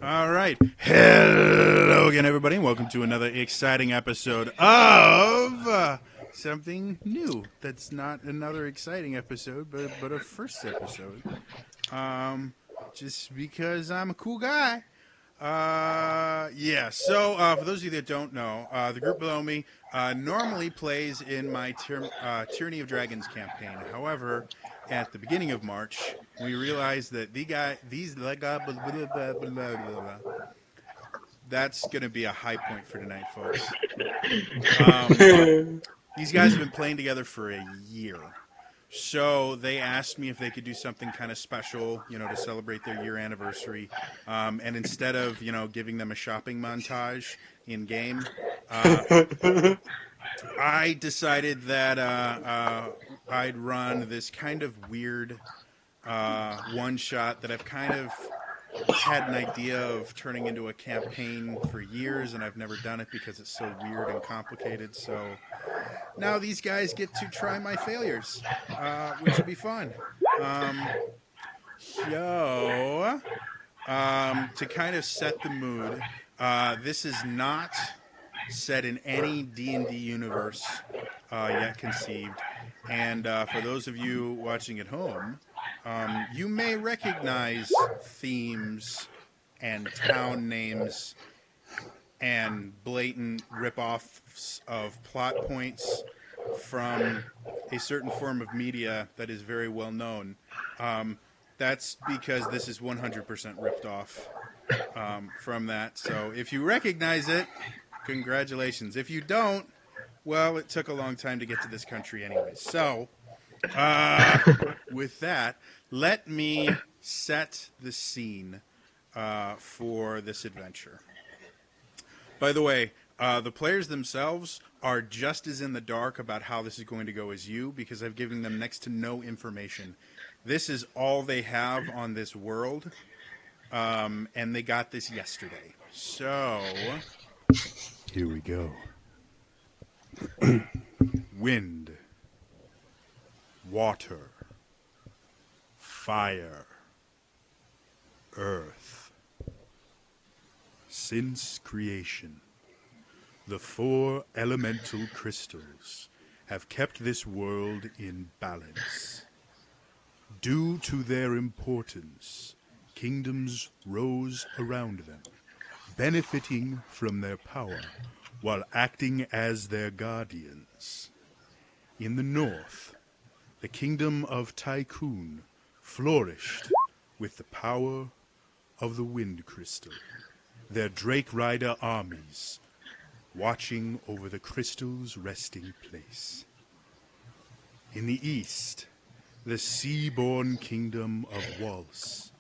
All right. Hello again, everybody, and welcome to another exciting episode of something new. That's not another exciting episode, but a first episode. Just because I'm a cool guy. Yeah. So, for those of you that don't know, the group below me normally plays in my Tyranny of Dragons campaign. However, at the beginning of March, we realized that that's going to be a high point for tonight, folks. These guys have been playing together for a year. So they asked me if they could do something kind of special, to celebrate their year anniversary. And instead of, giving them a shopping montage in game, I decided that I'd run this kind of weird one shot that I've kind of had an idea of turning into a campaign for years, and I've never done it because it's so weird and complicated. So now these guys get to try my failures, which will be fun. So, to kind of set the mood, this is not set in any D&D universe yet conceived. And for those of you watching at home, you may recognize themes and town names and blatant rip-offs of plot points from a certain form of media that is very well known. That's because this is 100% ripped off from that. So if you recognize it, congratulations. If you don't, well, it took a long time to get to this country anyway. So, with that, let me set the scene for this adventure. By the way, the players themselves are just as in the dark about how this is going to go as you, because I've given them next to no information. This is all they have on this world, and they got this yesterday. So, here we go. Wind, water, fire, earth. Since creation, the four elemental crystals have kept this world in balance. Due to their importance, kingdoms rose around them, benefiting from their power while acting as their guardians. In the north, the kingdom of Tycoon flourished with the power of the wind crystal, their Drake Rider armies watching over the crystal's resting place. In the east, the sea-born kingdom of Waltz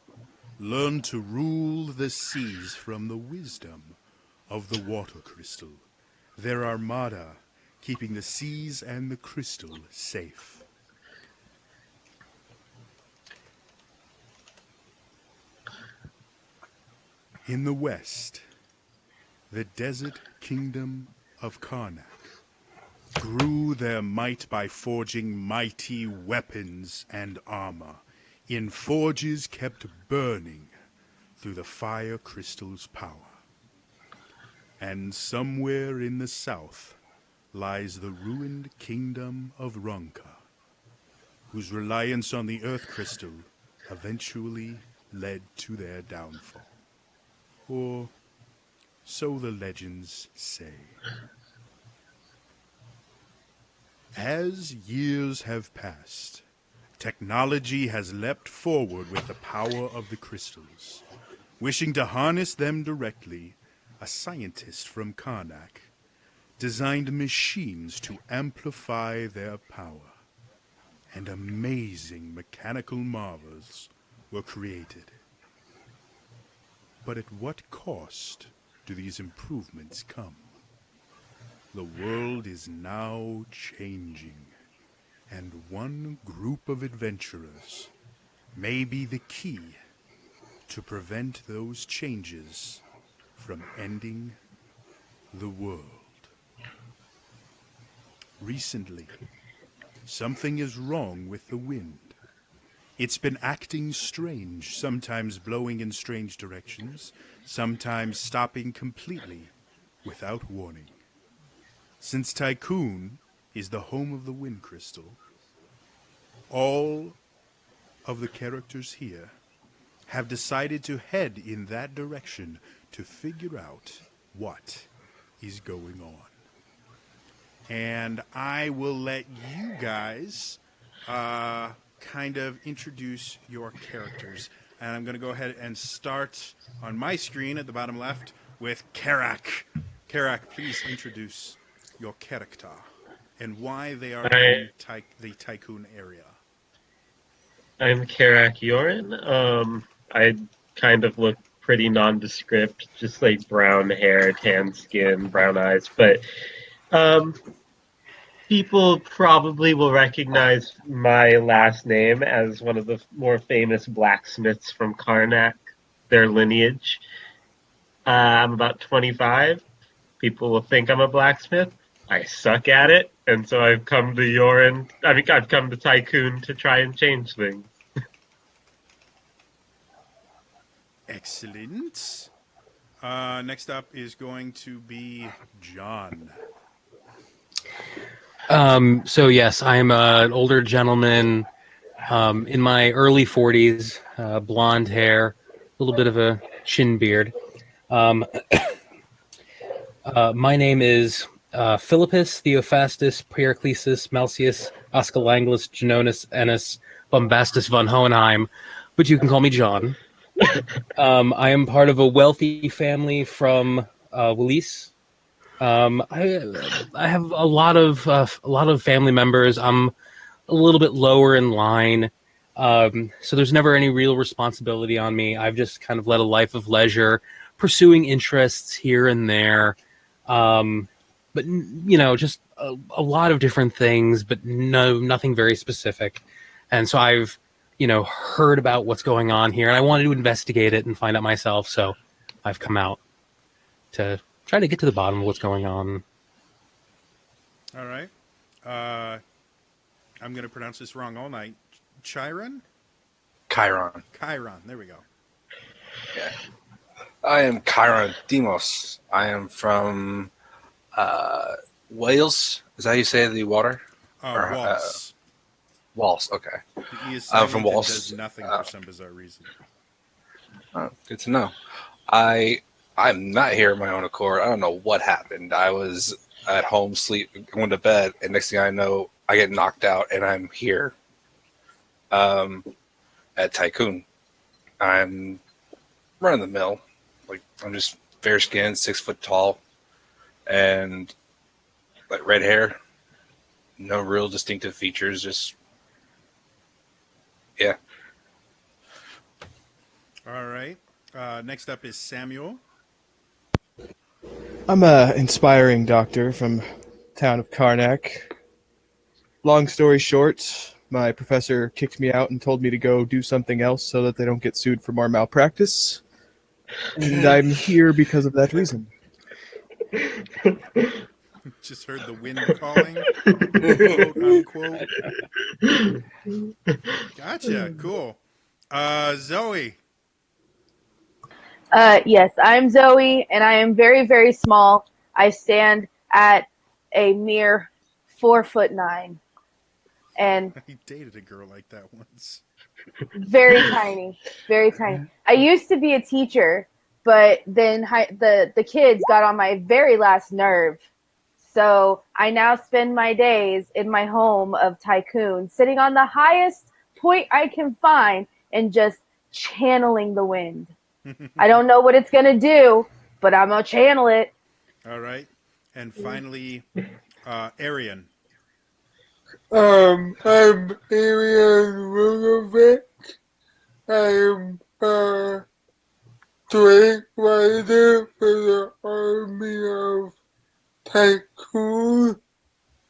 learned to rule the seas from the wisdom of the water crystal, their armada keeping the seas and the crystal safe. In the west, the desert kingdom of Karnak grew their might by forging mighty weapons and armor in forges kept burning through the fire crystal's power. And somewhere in the south lies the ruined kingdom of Ronka, whose reliance on the earth crystal eventually led to their downfall. Or so the legends say. As years have passed, technology has leapt forward with the power of the crystals. Wishing to harness them directly, a scientist from Karnak designed machines to amplify their power, and amazing mechanical marvels were created. But at what cost do these improvements come? The world is now changing, and one group of adventurers may be the key to prevent those changes from ending the world. Recently, something is wrong with the wind. It's been acting strange, sometimes blowing in strange directions, sometimes stopping completely without warning. Since Tycoon is the home of the Wind Crystal, all of the characters here have decided to head in that direction to figure out what is going on. And I will let you guys kind of introduce your characters. And I'm going to go ahead and start on my screen at the bottom left with Karak. Karak, please introduce your character and why they are in the Tycoon area. I'm Karak Yorin. I kind of look pretty nondescript, just like brown hair, tan skin, brown eyes. But um, people probably will recognize my last name as one of the more famous blacksmiths from Karnak, their lineage. I'm about 25. People will think I'm a blacksmith. I suck at it, and so I've come to Yorin. I've come to Tycoon to try and change things. Excellent. Next up is going to be John. So yes, I'm an older gentleman in my early 40s, blonde hair, a little bit of a chin beard. My name is Philippus Theophrastus Periclesis Malcius Ascalanglis Genonis Ennis Bombastus von Hohenheim, but you can call me John. I am part of a wealthy family from Willis. I have a lot of family members. I'm a little bit lower in line, so there's never any real responsibility on me. I've just kind of led a life of leisure, pursuing interests here and there, but just a lot of different things, but nothing very specific. And so I've heard about what's going on here, and I wanted to investigate it and find out myself. So I've come out to try to get to the bottom of what's going on. All right. I'm going to pronounce this wrong all night. Chiron? Chiron. Chiron. There we go. Yeah. I am Chiron Demos. I am from Wales. Is that how you say the water? Waltz. Waltz, okay. The E is I'm silent from and Waltz. does nothing for some bizarre reason. Oh, good to know. I'm not here of my own accord. I don't know what happened. I was at home, going to bed, and next thing I know, I get knocked out, and I'm here at Tycoon. I'm running the mill. Like, I'm just fair skinned, 6 foot tall, and like red hair. No real distinctive features. Just yeah. All right. Next up is Samuel. I'm a inspiring doctor from town of Karnak. Long story short, my professor kicked me out and told me to go do something else so that they don't get sued for more malpractice. And I'm here because of that reason. Just heard the wind calling, quote unquote. Gotcha. Cool. Zoe. Yes, I'm Zoe, and I am very, very small. I stand at a mere 4'9", and I dated a girl like that once. very tiny, very tiny. I used to be a teacher, but then the kids got on my very last nerve. So I now spend my days in my home of Tycoon, sitting on the highest point I can find and just channeling the wind. I don't know what it's going to do, but I'm going to channel it. All right. And finally, Arian. I'm Arian Rugovic. I'm trained rider for the army of Tycoon,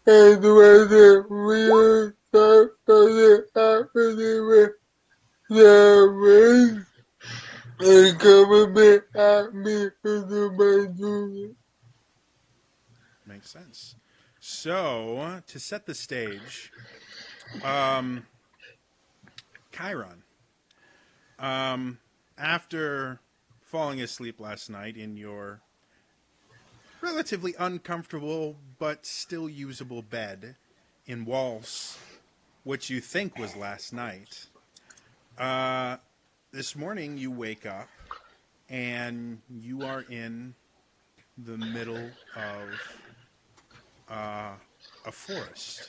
and when the real stuff started happening with the wind, the government asked me to do my duty. Makes sense. So, to set the stage, Chiron. After falling asleep last night in your relatively uncomfortable but still usable bed in Walls, which you think was last night, this morning you wake up and you are in the middle of a forest.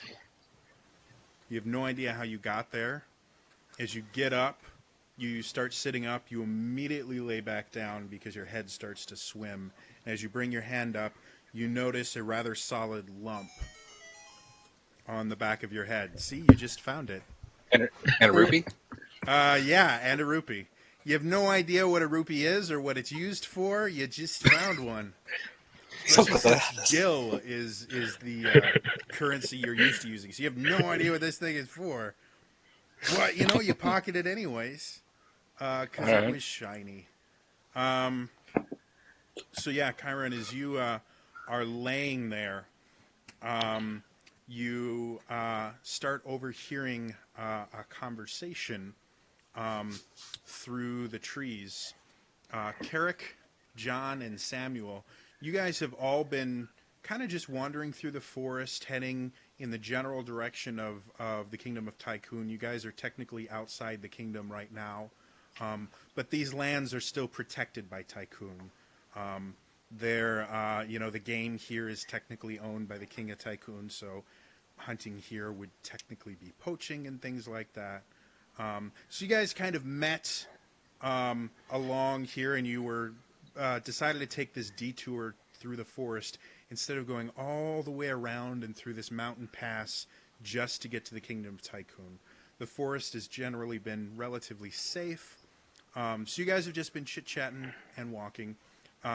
You have no idea how you got there. As you get up, you start sitting up, you immediately lay back down because your head starts to swim. And as you bring your hand up, you notice a rather solid lump on the back of your head. See, you just found it. And a rupee? Yeah, and a rupee. You have no idea what a rupee is or what it's used for. You just found one. Especially since Gil is the currency you're used to using. So you have no idea what this thing is for. Well, you know, you pocket it anyways because it was shiny. So yeah, Chiron, as you are laying there, you start overhearing a conversation through the trees. Carrick, John, and Samuel, you guys have all been kind of just wandering through the forest, heading in the general direction of the Kingdom of Tycoon. You guys are technically outside the kingdom right now, but these lands are still protected by Tycoon. The game here is technically owned by the King of Tycoon, so hunting here would technically be poaching and things like that. So you guys kind of met along here, and you were decided to take this detour through the forest instead of going all the way around and through this mountain pass just to get to the Kingdom of Tycoon. The forest has generally been relatively safe, so you guys have just been chit-chatting and walking.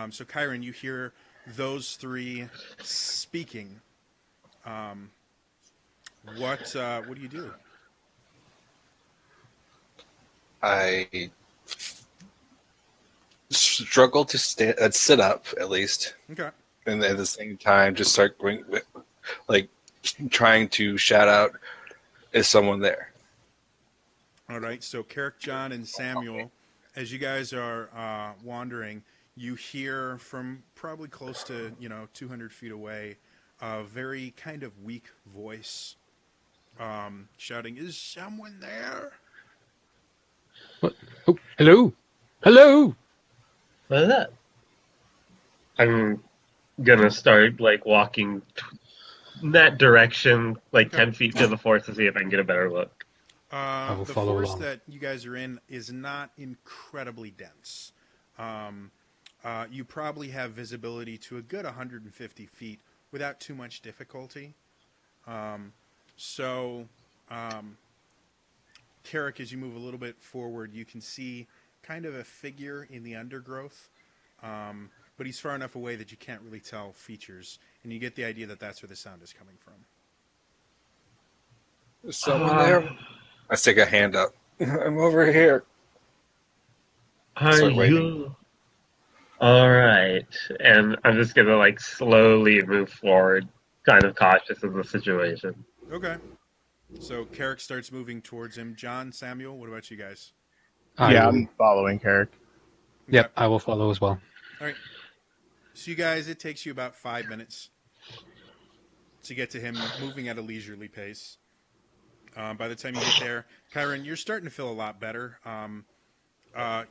So Chiron, you hear those three speaking. What do you do? I struggle to sit up at least, Okay. and at the same time, just start going, like trying to shout out, "Is someone there?" All right. So Carrick, John, and Samuel, as you guys are wandering, you hear from probably close to 200 feet away a very kind of weak voice shouting, "Is someone there?" What? Oh, hello, hello. What is that? I'm gonna start walking in that direction, 10 feet to the forest to see if I can get a better look. I will The follow forest along. that you guys are in is not incredibly dense. You probably have visibility to a good 150 feet without too much difficulty. Carrick, as you move a little bit forward, you can see kind of a figure in the undergrowth, but he's far enough away that you can't really tell features, and you get the idea that that's where the sound is coming from. Is someone there? I stick a hand up. I'm over here. Are Start waving. you all right? And I'm just gonna slowly move forward, kind of cautious of the situation. Okay. So Carrick starts moving towards him. John, Samuel, what about you guys? I'm following Carrick. Yep, Okay. I will follow as well. All right. So you guys, it takes you about 5 minutes to get to him, moving at a leisurely pace. By the time you get there, Chiron, you're starting to feel a lot better.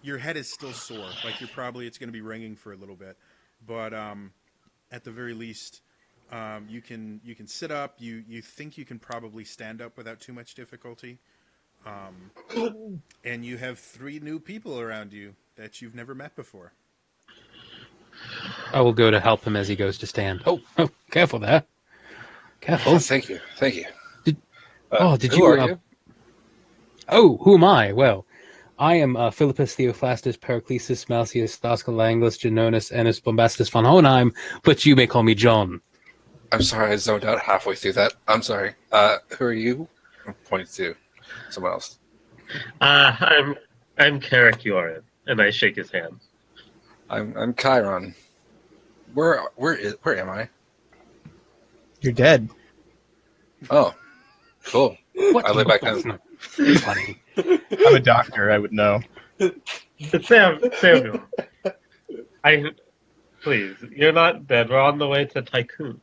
Your head is still sore. It's going to be ringing for a little bit. But at the very least, you can sit up. You think you can probably stand up without too much difficulty. And you have 3 new people around you that you've never met before. I will go to help him as he goes to stand. Oh, careful there. Careful. Oh, thank you. Did Who you? are you? Oh, who am I? Well, I am Philippus Theoplastus Periclesis Malcius Dascalangus Genonis Ennis Bombastus von Hohenheim, but you may call me John. I'm sorry, I zoned out halfway through that. I'm sorry. Who are you? I'm pointing to someone else. I'm Carrick Yorin, and I shake his hand. I'm Chiron. Where am I? You're dead. Oh, cool. What? I lay back down. Funny. I'm a doctor. I would know. Samuel, please, you're not dead. We're on the way to Tycoon.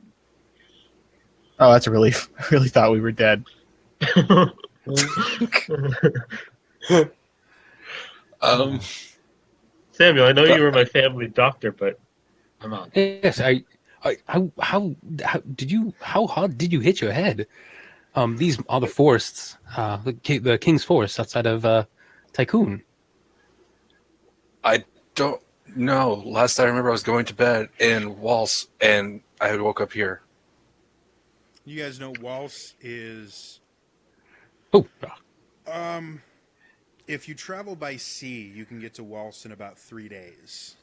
Oh, that's a relief. I really thought we were dead. Um, Samuel, I know you were my family doctor, but I'm not. Yes, how hard did you hit your head? These are the forests, the King's Forest outside of Tycoon. I don't know. Last I remember, I was going to bed in Waltz, and I had woke up here. You guys know Waltz is... Oh, If you travel by sea, you can get to Waltz in about 3 days.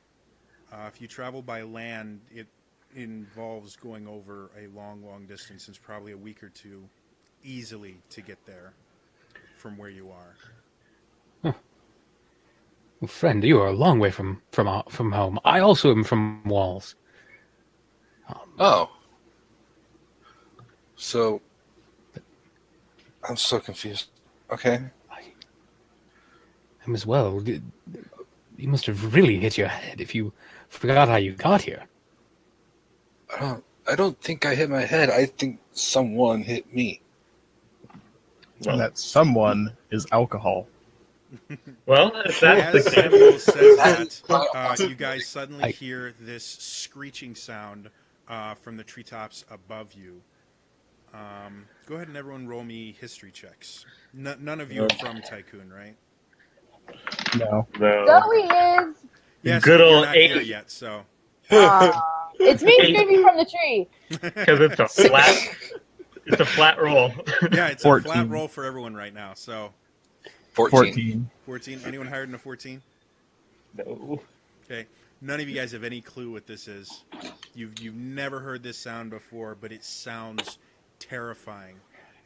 If you travel by land, it involves going over a long, long distance. It's probably a week or two easily to get there from where you are. friend, you are a long way from home. I also am from Walls. Oh. So, I'm so confused. Okay. I'm as well. You must have really hit your head if you forgot how you got here. I don't think I hit my head. I think someone hit me. And that someone is alcohol. Well, if that's the As case, Samuel says that, you guys suddenly hear this screeching sound from the treetops above you. Go ahead and everyone roll me history checks. None of you are from Tycoon, right? No. no. Zoe is. Yes, Good but you're old not here 8. yet, so... It's me screaming from the tree. Because it's a flat roll. Yeah, it's 14. a flat roll for everyone right now, so... 14. 14. Anyone higher than a 14? No. Okay. None of you guys have any clue what this is. You've never heard this sound before, but it sounds terrifying.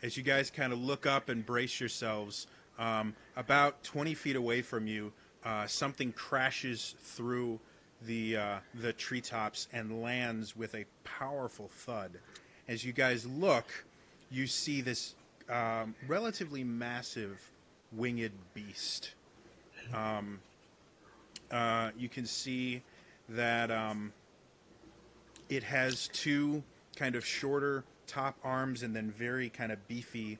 As you guys kind of look up and brace yourselves, about 20 feet away from you, something crashes through the treetops and lands with a powerful thud. As you guys look, you see this relatively massive winged beast. You can see that it has two kind of shorter top arms and then very kind of beefy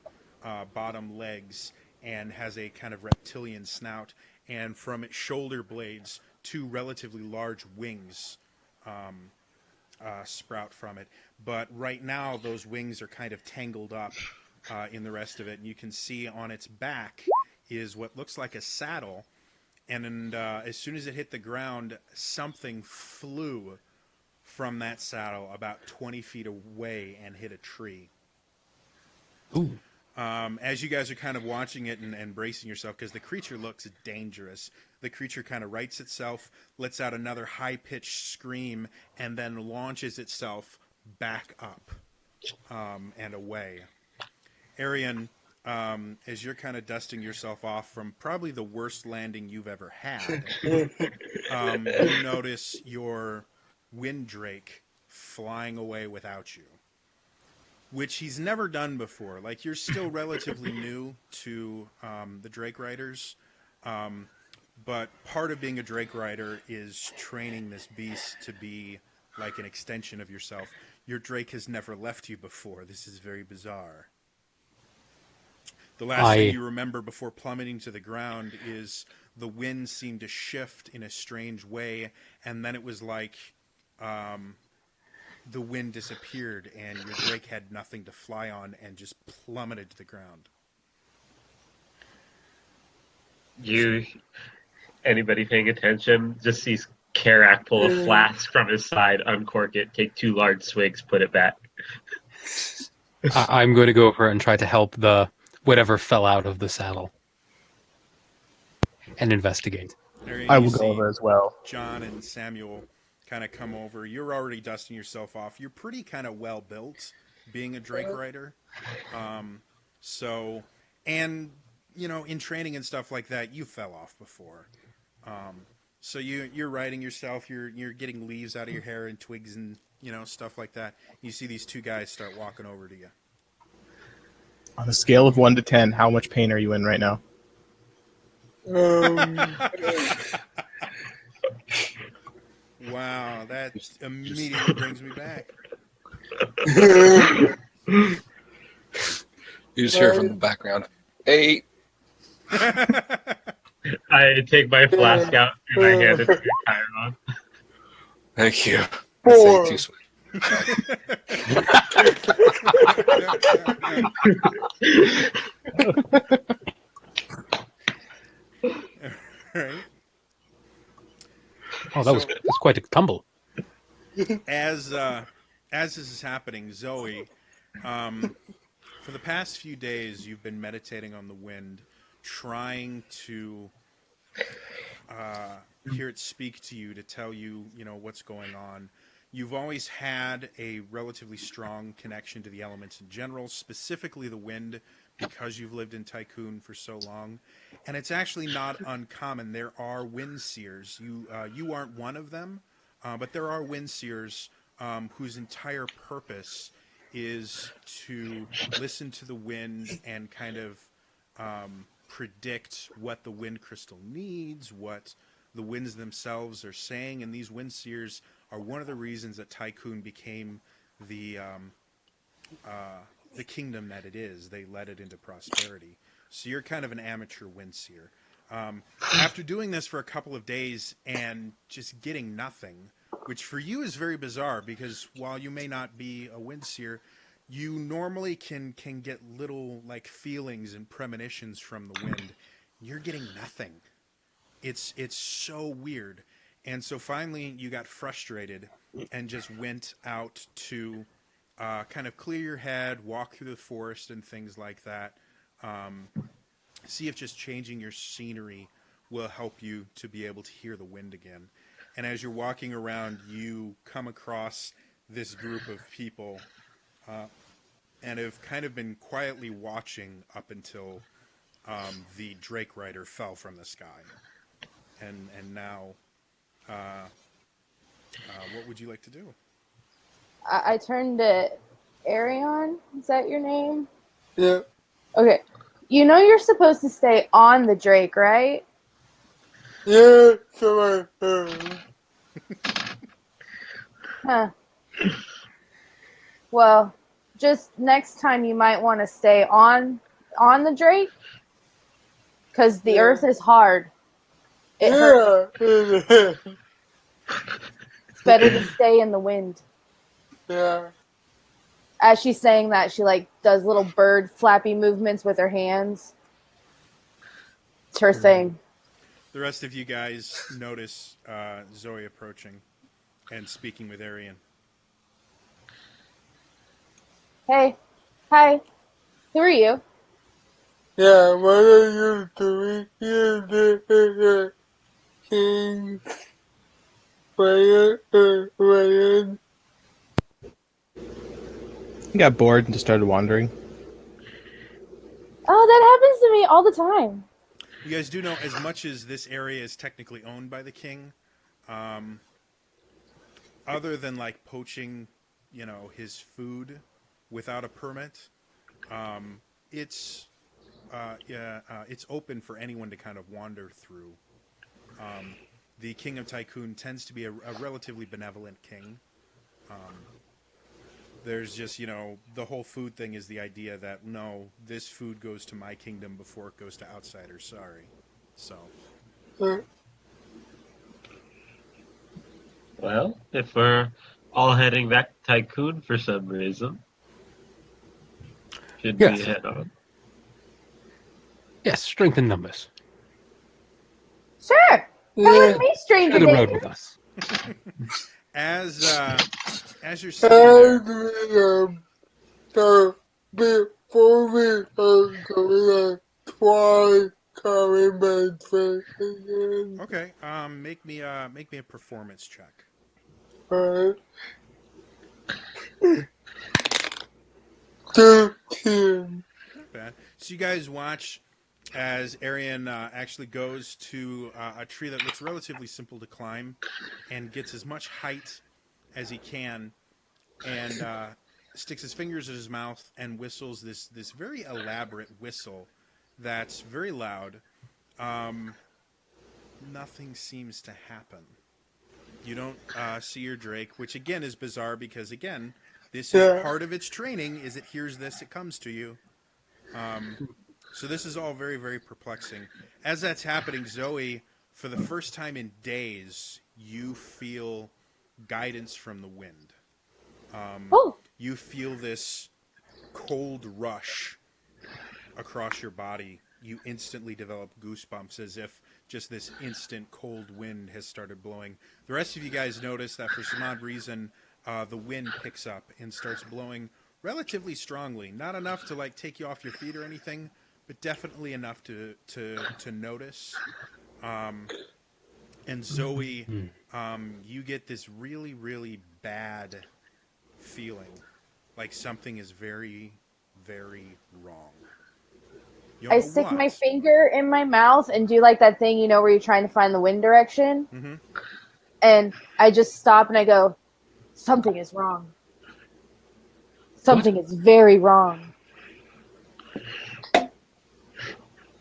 bottom legs, and has a kind of reptilian snout, and from its shoulder blades, two relatively large wings sprout from it. But right now, those wings are kind of tangled up in the rest of it, and you can see on its back is what looks like a saddle. And as soon as it hit the ground, something flew from that saddle about 20 feet away and hit a tree. Ooh. As you guys are kind of watching it and bracing yourself, because the creature looks dangerous, the creature kind of rights itself, lets out another high-pitched scream, and then launches itself back up and away. Arian, as you're kind of dusting yourself off from probably the worst landing you've ever had, you notice your Windrake flying away without you, which he's never done before. Like, you're still relatively new to the Drake Riders, but part of being a Drake Rider is training this beast to be like an extension of yourself. Your Drake has never left you before. This is very bizarre. The last thing you remember before plummeting to the ground is the wind seemed to shift in a strange way, and then it was like the wind disappeared and your Drake had nothing to fly on and just plummeted to the ground. Anybody paying attention just sees Karak pull a flask from his side, uncork it, take 2 large swigs, put it back. I'm going to go over and try to help the whatever fell out of the saddle and investigate. I will go over as well. John and Samuel kind of come over. You're already dusting yourself off. You're pretty kind of well built, being a Drake Rider. And you know, in training and stuff like that, you fell off before. So you're riding yourself. You're getting leaves out of your hair and twigs and stuff like that. You see these two guys start walking over to you. On a scale of 1 to 10, how much pain are you in right now? Wow, that immediately brings me back. You just hear from the background. 8. I take my flask out and I hand it to Chiron. Thank you. Four. Say too sweet. Right. Oh, that's quite a tumble. As this is happening, Zoe, for the past few days, you've been meditating on the wind, trying to hear it speak to you, to tell you, what's going on. You've always had a relatively strong connection to the elements in general, specifically the wind, because you've lived in Tycoon for so long. And it's actually not uncommon. There are wind seers. You aren't one of them, but there are wind seers whose entire purpose is to listen to the wind and kind of predict what the wind crystal needs, what the winds themselves are saying, and these wind seers are one of the reasons that Tycoon became the kingdom that it is. They led it into prosperity. So you're kind of an amateur wind seer. After doing this for a couple of days and just getting nothing, which for you is very bizarre because while you may not be a wind seer, you normally can get little like feelings and premonitions from the wind. You're getting nothing. It's so weird. And so finally you got frustrated and just went out to kind of clear your head, walk through the forest and things like that. See if just changing your scenery will help you to be able to hear the wind again. And as you're walking around, you come across this group of people and have kind of been quietly watching up until the Drake Rider fell from the sky. And now, what would you like to do? I turned to Arion. Is that your name? Yeah. Okay. You know you're supposed to stay on the Drake, right? Yeah, so I heard. Huh. Well, just next time you might want to stay on the Drake, because the Yeah. Earth is hard. It hurts. Yeah. It's better to stay in the wind. Yeah. As she's saying that, she like does little bird flappy movements with her hands. It's her thing. The rest of you guys notice Zoe approaching and speaking with Arian. Hey, hi. Who are you? Yeah, what are you doing here, the King? Ryan? He got bored and just started wandering. Oh, that happens to me all the time. You guys do know, as much as this area is technically owned by the king, other than like poaching, his food without a permit, it's it's open for anyone to kind of wander through. The King of Tycoon tends to be a relatively benevolent king. There's just, the whole food thing is the idea that, no, this food goes to my kingdom before it goes to outsiders. Sorry. So. Well, if we're all heading back to Tycoon for some reason, should we Yes. head on? Yes, strength in numbers. Sure. Come with me, stranger Share the road danger. with us. As you're sitting there, So before we are going to try coming back again. okay, make me a performance check. Alright. 13. Not bad. So you guys watch as Arian actually goes to a tree that looks relatively simple to climb and gets as much height as he can. And sticks his fingers in his mouth and whistles this very elaborate whistle that's very loud. Nothing seems to happen. You don't see your Drake, which again is bizarre because again, this is Yeah. part of its training. Is it hears this, it comes to you. So this is all very, very perplexing. As that's happening, Zoe, for the first time in days, you feel guidance from the wind. Oh, You feel this cold rush across your body. You instantly develop goosebumps as if just this instant cold wind has started blowing. The rest of you guys notice that for some odd reason, the wind picks up and starts blowing relatively strongly. Not enough to like take you off your feet or anything, but definitely enough to notice. And Zoe, you get this really, really bad feeling, like something is very, very wrong. You don't I know stick what. my finger in my mouth and do like that thing, where you're trying to find the wind direction. Mm-hmm. And I just stop and I go, something is wrong. Something is very wrong.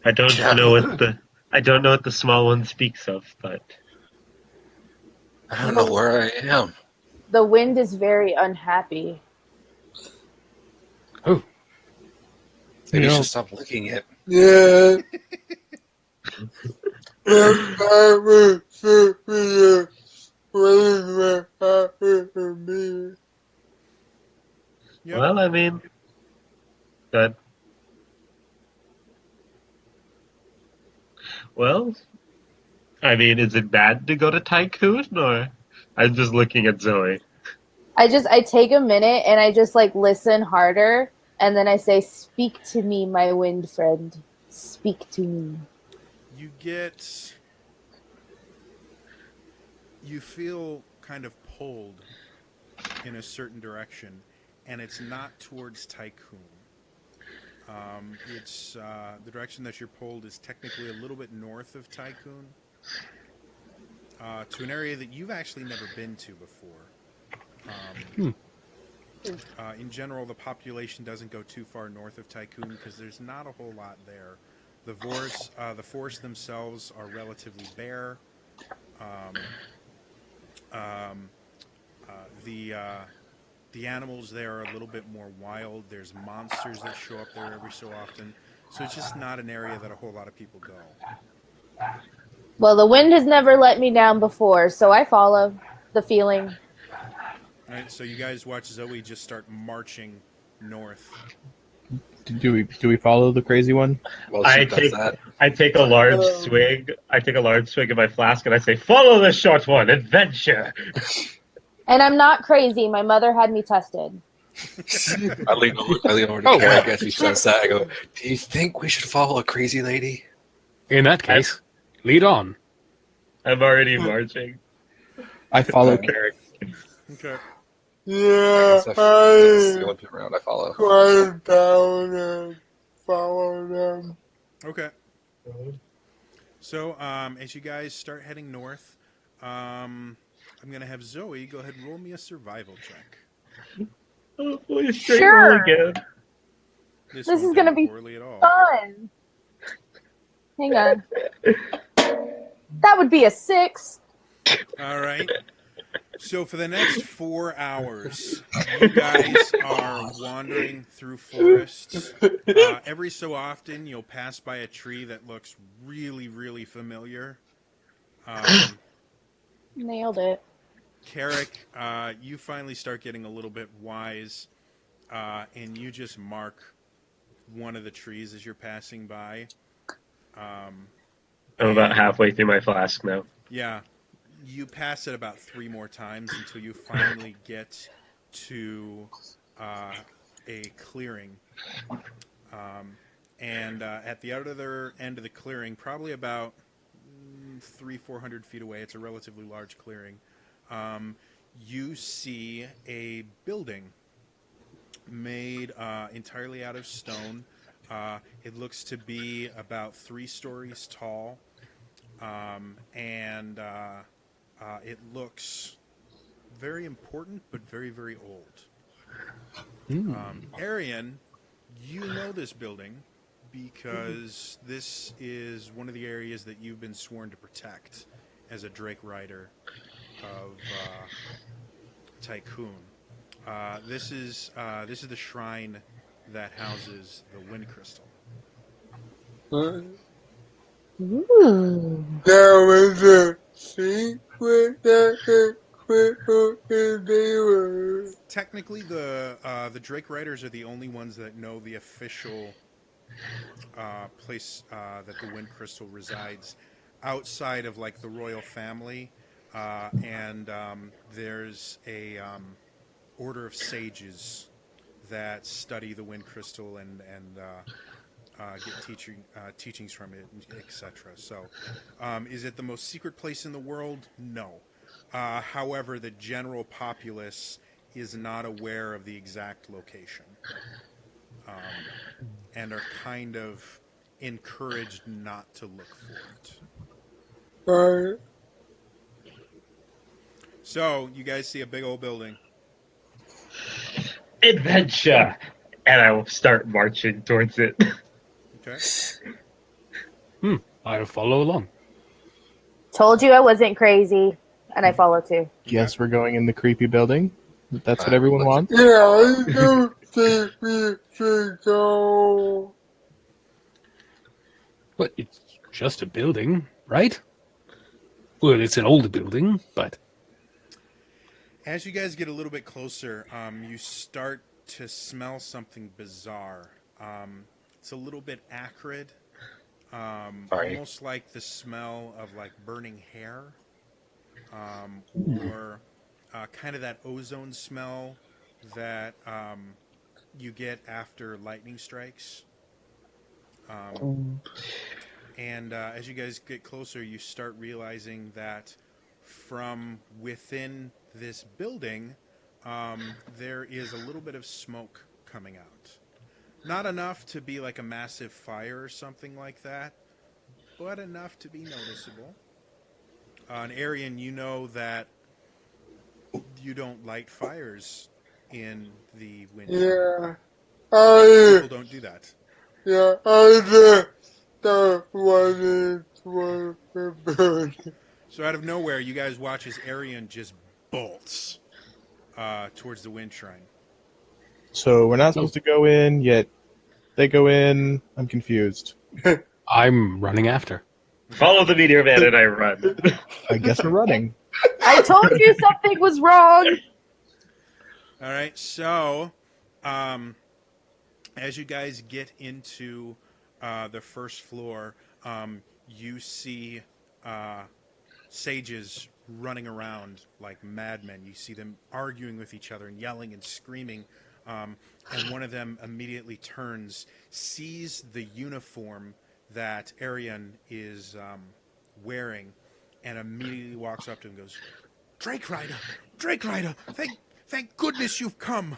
I don't know what the small one speaks of, but I don't know where I am. The wind is very unhappy. Oh, Maybe you know, should stop licking it. Yeah. I will sit here waiting for happy for me. Yep. well, I mean, that. Well, I mean, is it bad to go to Tycoon, or I'm just looking at Zoe. I take a minute and I just like listen harder and then I say, speak to me, my wind friend. Speak to me. You feel kind of pulled in a certain direction, and it's not towards Tycoon. It's the direction that you're pulled is technically a little bit north of Tycoon, to an area that you've actually never been to before. In general, the population doesn't go too far north of Tycoon because there's not a whole lot there. The forests themselves are relatively bare. The animals there are a little bit more wild. There's monsters that show up there every so often. So it's just not an area that a whole lot of people go. Well, the wind has never let me down before, so I follow the feeling. All right, so you guys watch Zoe just start marching north. Do we follow the crazy one? Well, I she does take that. I take a large swig. I take a large swig of my flask, and I say, "Follow the short one, adventure." And I'm not crazy. My mother had me tested. I lean over to Oh, Carrick well. as she says that. I go, "Do you think we should follow a crazy lady?" in that case, lead on. I'm already marching. I follow. Carrick. Okay. Yeah, That's I the only people around I follow. climb down and follow them. Okay. So as you guys start heading north, I'm going to have Zoe go ahead and roll me a survival check. Oh, boy, straight roll again. This won't is going to end be poorly at all. fun. Hang on. That would be a 6. All right. So for the next 4 hours, you guys are wandering through forests. Every so often, you'll pass by a tree that looks really, really familiar. Nailed it. Carrick, you finally start getting a little bit wise, and you just mark one of the trees as you're passing by. I'm about halfway through my flask now. Yeah. You pass it about 3 more times until you finally get to a clearing. And at the other end of the clearing, probably about 300-400 feet away, it's a relatively large clearing, you see a building made entirely out of stone. It looks to be about 3 stories tall, and it looks very important but very, very old. Arian, you know this building because this is one of the areas that you've been sworn to protect as a Drake Rider of Tycoon. This is the shrine that houses the Wind Crystal. Ooh. That was a secret that they were. Technically, the Drake Riders are the only ones that know the official place that the Wind Crystal resides, outside of like the royal family, and there's a order of sages that study the Wind Crystal and get teachings from it, etc. So, is it the most secret place in the world? No. However, the general populace is not aware of the exact location, and are kind of encouraged not to look for it. Right. So, you guys see a big old building. Adventure! And I will start marching towards it. Okay. I'll follow along. Told you I wasn't crazy, and I follow too. Guess we're going in the creepy building. That's what everyone wants. Yeah, I don't think we should go. But it's just a building, right? Well, it's an old building, but As you guys get a little bit closer, you start to smell something bizarre. It's a little bit acrid, Sorry. almost like the smell of like burning hair, or kind of that ozone smell that you get after lightning strikes. And as you guys get closer, you start realizing that from within this building, there is a little bit of smoke coming out. Not enough to be like a massive fire or something like that, but enough to be noticeable. And Arian, you know that you don't light fires in the winter. Yeah, People don't do that. I just don't want it to burn. So out of nowhere, you guys watch as Arian just bolts towards the wind shrine. So we're not supposed to go in, yet they go in. I'm confused. I'm running after. Follow the meteor man and I run. I guess we're running. I told you something was wrong. All right, so as you guys get into the first floor, you see sages running around like madmen. You see them arguing with each other and yelling and screaming. And one of them immediately turns, sees the uniform that Arian is wearing, and immediately walks up to him and goes, Drake Rider! Drake Rider! Thank goodness you've come!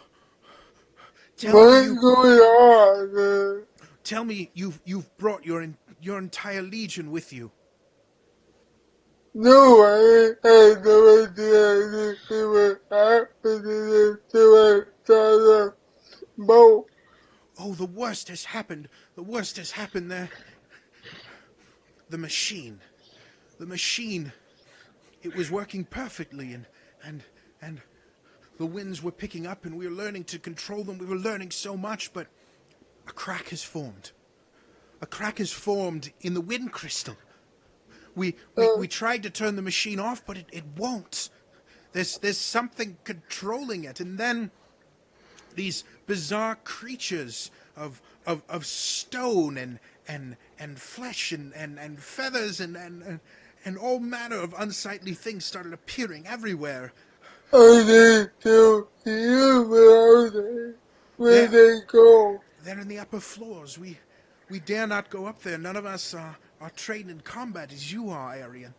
What's going on? Tell me you've brought your entire legion with you. No, I had no idea anything was happening until I saw the boat. Oh, the worst has happened. The worst has happened there. The machine. It was working perfectly, and the winds were picking up, and we were learning to control them. We were learning so much, but a crack has formed. A crack has formed in the wind crystal. We tried to turn the machine off, but it won't. There's something controlling it, and then these bizarre creatures of stone and flesh and feathers and all manner of unsightly things started appearing everywhere. I need to hear where they? Where they go? They're in the upper floors. We dare not go up there. None of us are trained in combat as you are, Arian.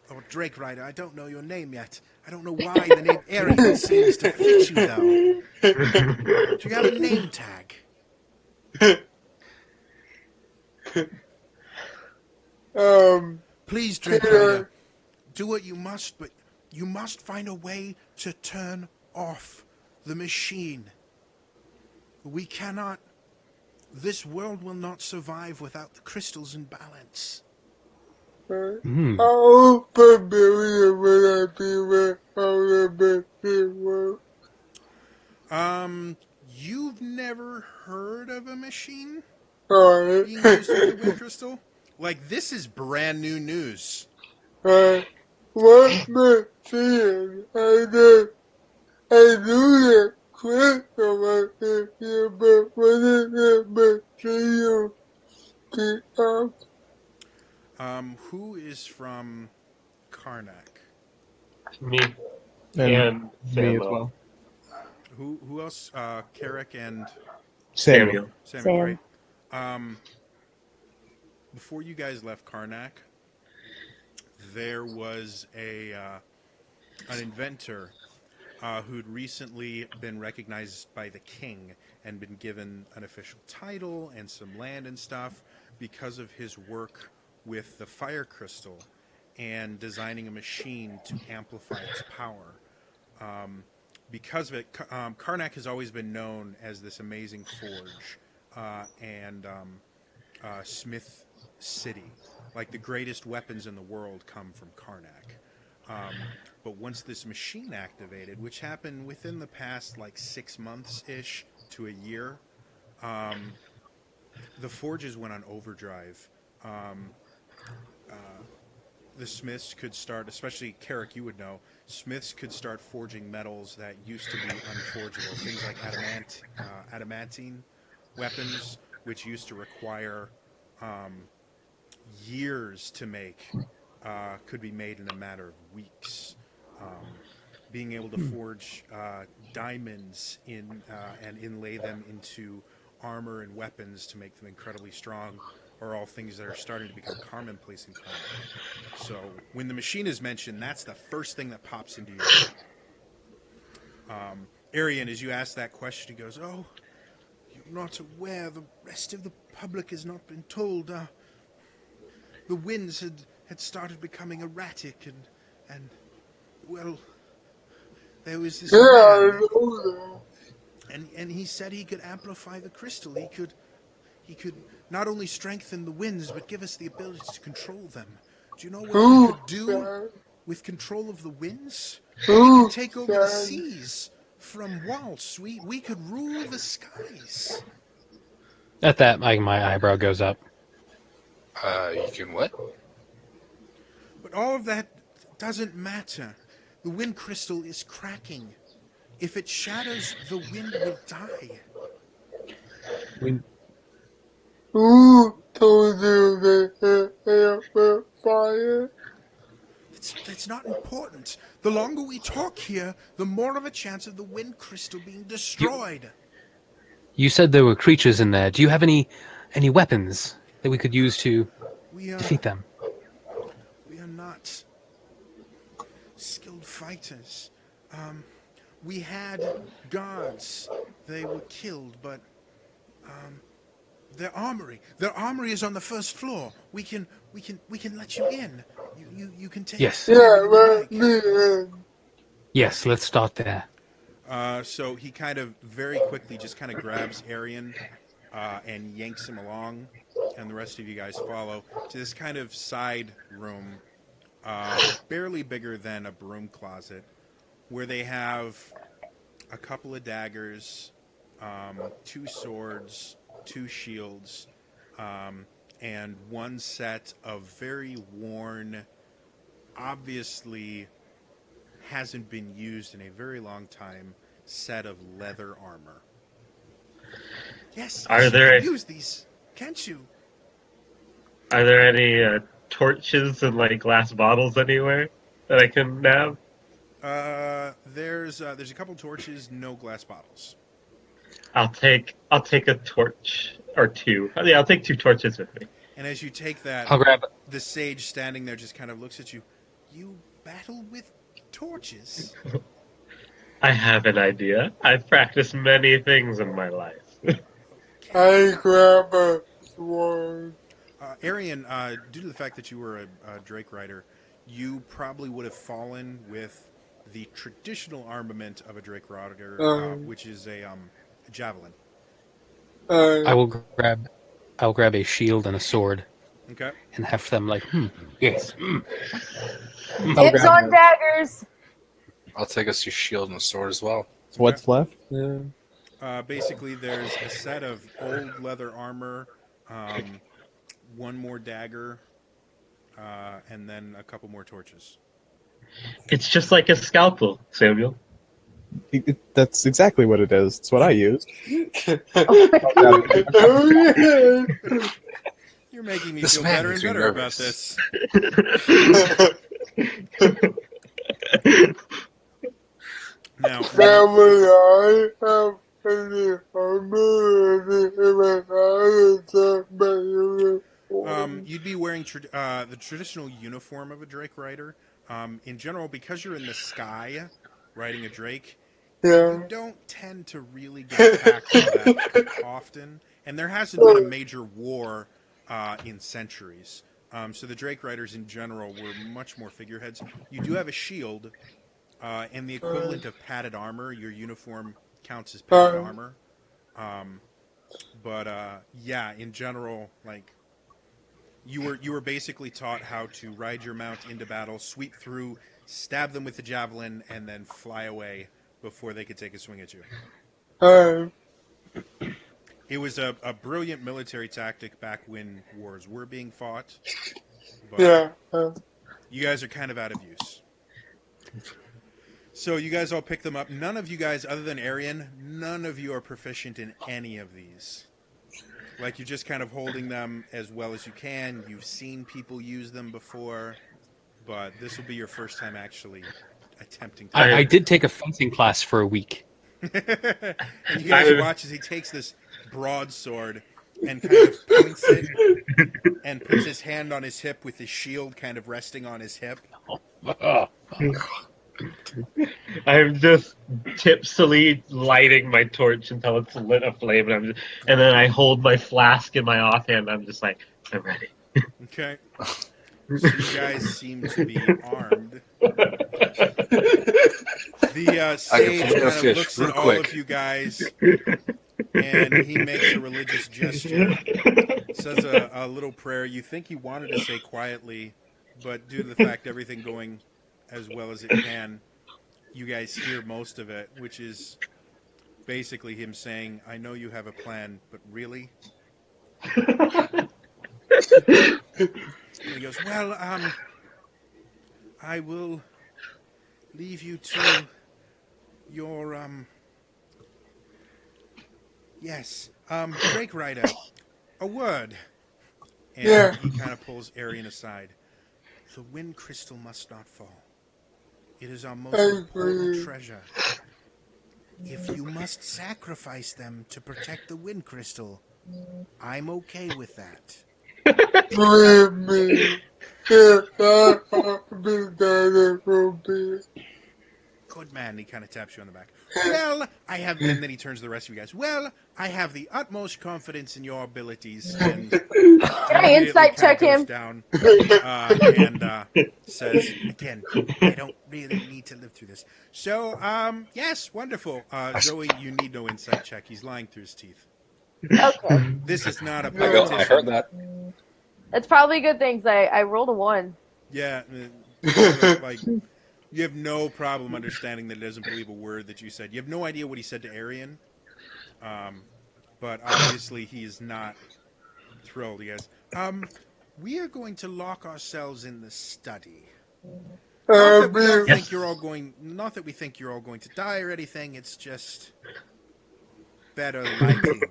Or Drake Rider. I don't know your name yet. I don't know why the name Arian seems to fit you, though. Do you have a name tag? Please, Drake Rider, do what you must, but you must find a way to turn off The machine. We cannot... This world will not survive without the crystals in balance. How familiar would I be with how the machine works? You've never heard of a machine Alright. being used with the wind crystal? Like, this is brand new news. What machine? I knew that crystal was in here, but what is that machine you keep up? Who is from Karnak? Me And and me as Samuel. well. Who else? Carrick and Samuel. Samuel, Sam. great. Before you guys left Karnak, there was an inventor who'd recently been recognized by the king and been given an official title and some land and stuff because of his work with the fire crystal and designing a machine to amplify its power. Because of it, Karnak has always been known as this amazing forge and smith city. Like, the greatest weapons in the world come from Karnak. But once this machine activated, which happened within the past like 6 months-ish to a year, the forges went on overdrive. The smiths could start, especially Carrick, you would know, smiths could start forging metals that used to be unforgeable. Things like adamantine weapons, which used to require years to make, could be made in a matter of weeks. Being able to forge diamonds and inlay them into armor and weapons to make them incredibly strong are all things that are starting to become commonplace in combat. So when the machine is mentioned, that's the first thing that pops into your head. Arian, as you ask that question, he goes, "Oh, you're not aware. The rest of the public has not been told. The winds had started becoming erratic, and well, there was this Yeah, I man, know and he said he could amplify the crystal. He could not only strengthen the winds, but give us the ability to control them. Do you know what we could do with control of the winds? We could take over the seas from Waltz. We could rule the skies." At that, my eyebrow goes up. You can what? But all of that doesn't matter. The wind crystal is cracking. If it shatters, the wind will die. Who told you that it fire? That's not important. The longer we talk here, the more of a chance of the wind crystal being destroyed. You said there were creatures in there. Do you have any weapons that we could use to defeat them? We are not skilled fighters. We had guards. They were killed, but their armory is on the first floor. We can let you in. You can take. Yes. whatever Yeah, you would let like. me in. Yes, let's start there. So he kind of very quickly just kind of grabs Arian and yanks him along, and the rest of you guys follow to this kind of side room, barely bigger than a broom closet, where they have a couple of daggers, 2 swords, 2 shields, and one set of very worn, obviously hasn't been used in a very long time, set of leather armor. Yes, Are you there can use these, can't you? Are there any torches and like glass bottles anywhere that I can nab? There's a couple torches, no glass bottles. I'll take a torch or 2. Yeah, I'll take 2 torches with me. And as you take that, I'll grab. the sage standing there just kind of looks at you. You battle with torches? I have an idea. I've practiced many things in my life. I grab a sword. Arian, due to the fact that you were a Drake rider, you probably would have fallen with the traditional armament of a Drake Rider, Um, which is a javelin. I uh, will grab a shield and a sword Okay. and have them like, yes. I'll Dibs grab on the, daggers. I'll take us your shield and sword as well. Okay. what's left. Basically, there's a set of old leather armor, one more dagger, and then a couple more torches. It's just like a scalpel, Samuel. That's exactly what it is. It's what I used. oh, yeah. You're making me This feel man better and makes me better about nervous. this. Now, That was I have any armor you'd be wearing the traditional uniform of a Drake rider. In general, because you're in the sky riding a Drake, you yeah. don't tend to really get attacked all that often, and there hasn't been a major war in centuries. So the Drake riders in general were much more figureheads. You do have a shield and the equivalent of padded armor. Your uniform counts as padded armor. But yeah, in general, like you were basically taught how to ride your mount into battle, sweep through, stab them with the javelin, and then fly away before they could take a swing at you. It was a brilliant military tactic back when wars were being fought, but Yeah. you guys are kind of out of use. So you guys all pick them up. None of you guys, other than Arian, none of you are proficient in any of these. Like, you're just kind of holding them as well as you can. You've seen people use them before, but this will be your first time actually attempting to. I did take a fencing class for a week. And you guys watch as he takes this broadsword and kind of points it and puts his hand on his hip with his shield kind of resting on his hip. I'm just tipsily lighting my torch until it's lit aflame, and then I hold my flask in my offhand. I'm just like, I'm ready. Okay. So you guys seem to be armed. The sage float a kind of fish looks real at all quick. of you guys, and he makes a religious gesture, says a little prayer. You think he wanted to say quietly, but due to the fact everything going as well as it can, you guys hear most of it, which is basically him saying, I know you have a plan, but really? And he goes, well, I will leave you to your, yes, Drake Rider, a word. And Yeah. he kind of pulls Arian aside. The wind crystal must not fall. It is our most important treasure. If you must sacrifice them to protect the wind crystal, I'm okay with that. Believe me. If I have been done for me. Good man. He kind of taps you on the back. Well, I have, and then he turns to the rest of you guys. Well, I have the utmost confidence in your abilities, and Can I insight check goes him? down and says again, I don't really need to live through this. So, yes, wonderful. Zoe, you need no insight check. He's lying through his teeth. Okay. This is not a I go. politician. I heard that. That's probably a good thing, 'cause I rolled a 1. Yeah, like you have no problem understanding that he doesn't believe a word that you said. You have no idea what he said to Arian, but obviously he is not thrilled. He goes, we are going to lock ourselves in the study. Not that we don't think you're all going. Not that we think you're all going to die or anything. It's just better lighting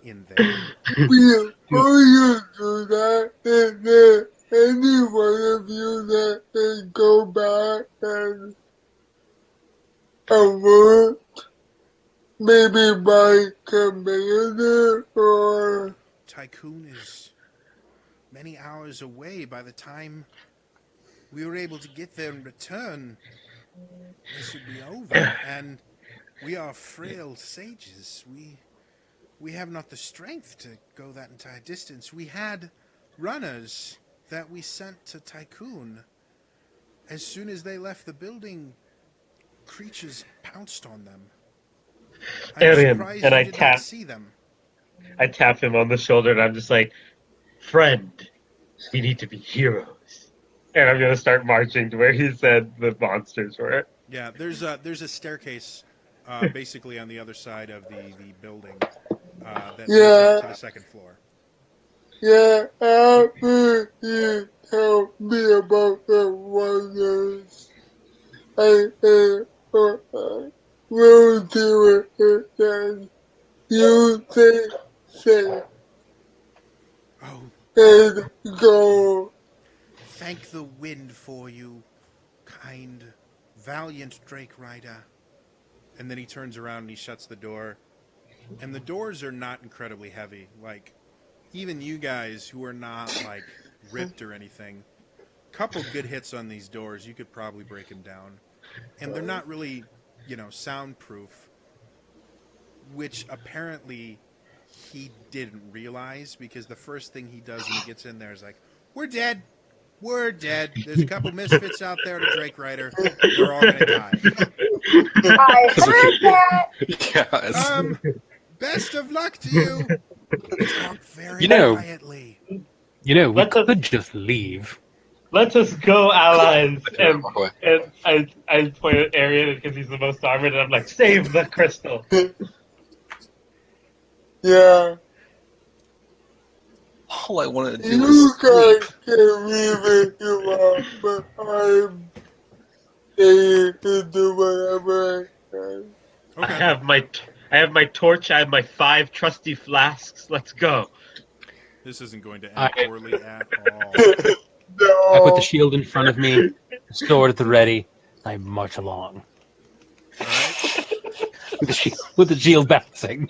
in there. Before you do that, is there any one of you that can go back and alert maybe my commander or Tycoon is many hours away. By the time we were able to get there and return, this would be over. And we are frail sages. We have not the strength to go that entire distance. We had runners that we sent to Tycoon. As soon as they left the building, creatures pounced on them. I'm Arian, surprised and you did not see them. I tap him on the shoulder, and I'm just like, friend, we need to be heroes. And I'm gonna start marching to where he said the monsters were. Yeah, there's a staircase, basically on the other side of the building that leads up to Yeah, the second floor. yeah, after you tell me about the wonders, I will do it again. You say Oh, and go. thank the wind for you, kind, valiant Drake Rider. And then he turns around and he shuts the door. And the doors are not incredibly heavy. Like, even you guys who are not, like, ripped or anything, couple good hits on these doors, you could probably break them down. And they're not really, soundproof, which apparently he didn't realize because the first thing he does when he gets in there is like, "We're dead. We're dead. There's a couple misfits out there to Drake Rider. They're all gonna die. I heard that. Yes. Best of luck to you. Talk very You know- quietly." We Let us could just leave. let us go, allies. I do walk away. And I point at Arian because he's the most armored, and I'm like, save the crystal. Yeah, All I wanted to do you was sleep. guys can leave it you want, but I'm staying to do whatever I can. Okay. I have my torch. I have my 5 trusty flasks. Let's go. This isn't going to end I- poorly at all. I put the No, shield in front of me, the sword at the ready. I march along All right. with the shield bouncing.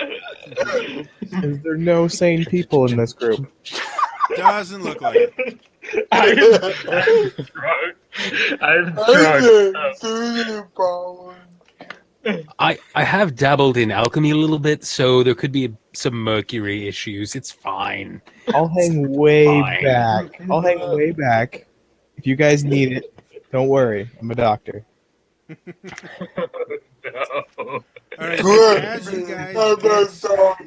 Is there no sane people in this group? Doesn't look like it. I'm drunk. I'm I drunk. just do the power. I have dabbled in alchemy a little bit, so there could be some mercury issues. It's fine. I'll hang way Fine. back. I'll hang way back. If you guys need it, don't worry. I'm a doctor. No. All right. Good. As you I'm guys a dog.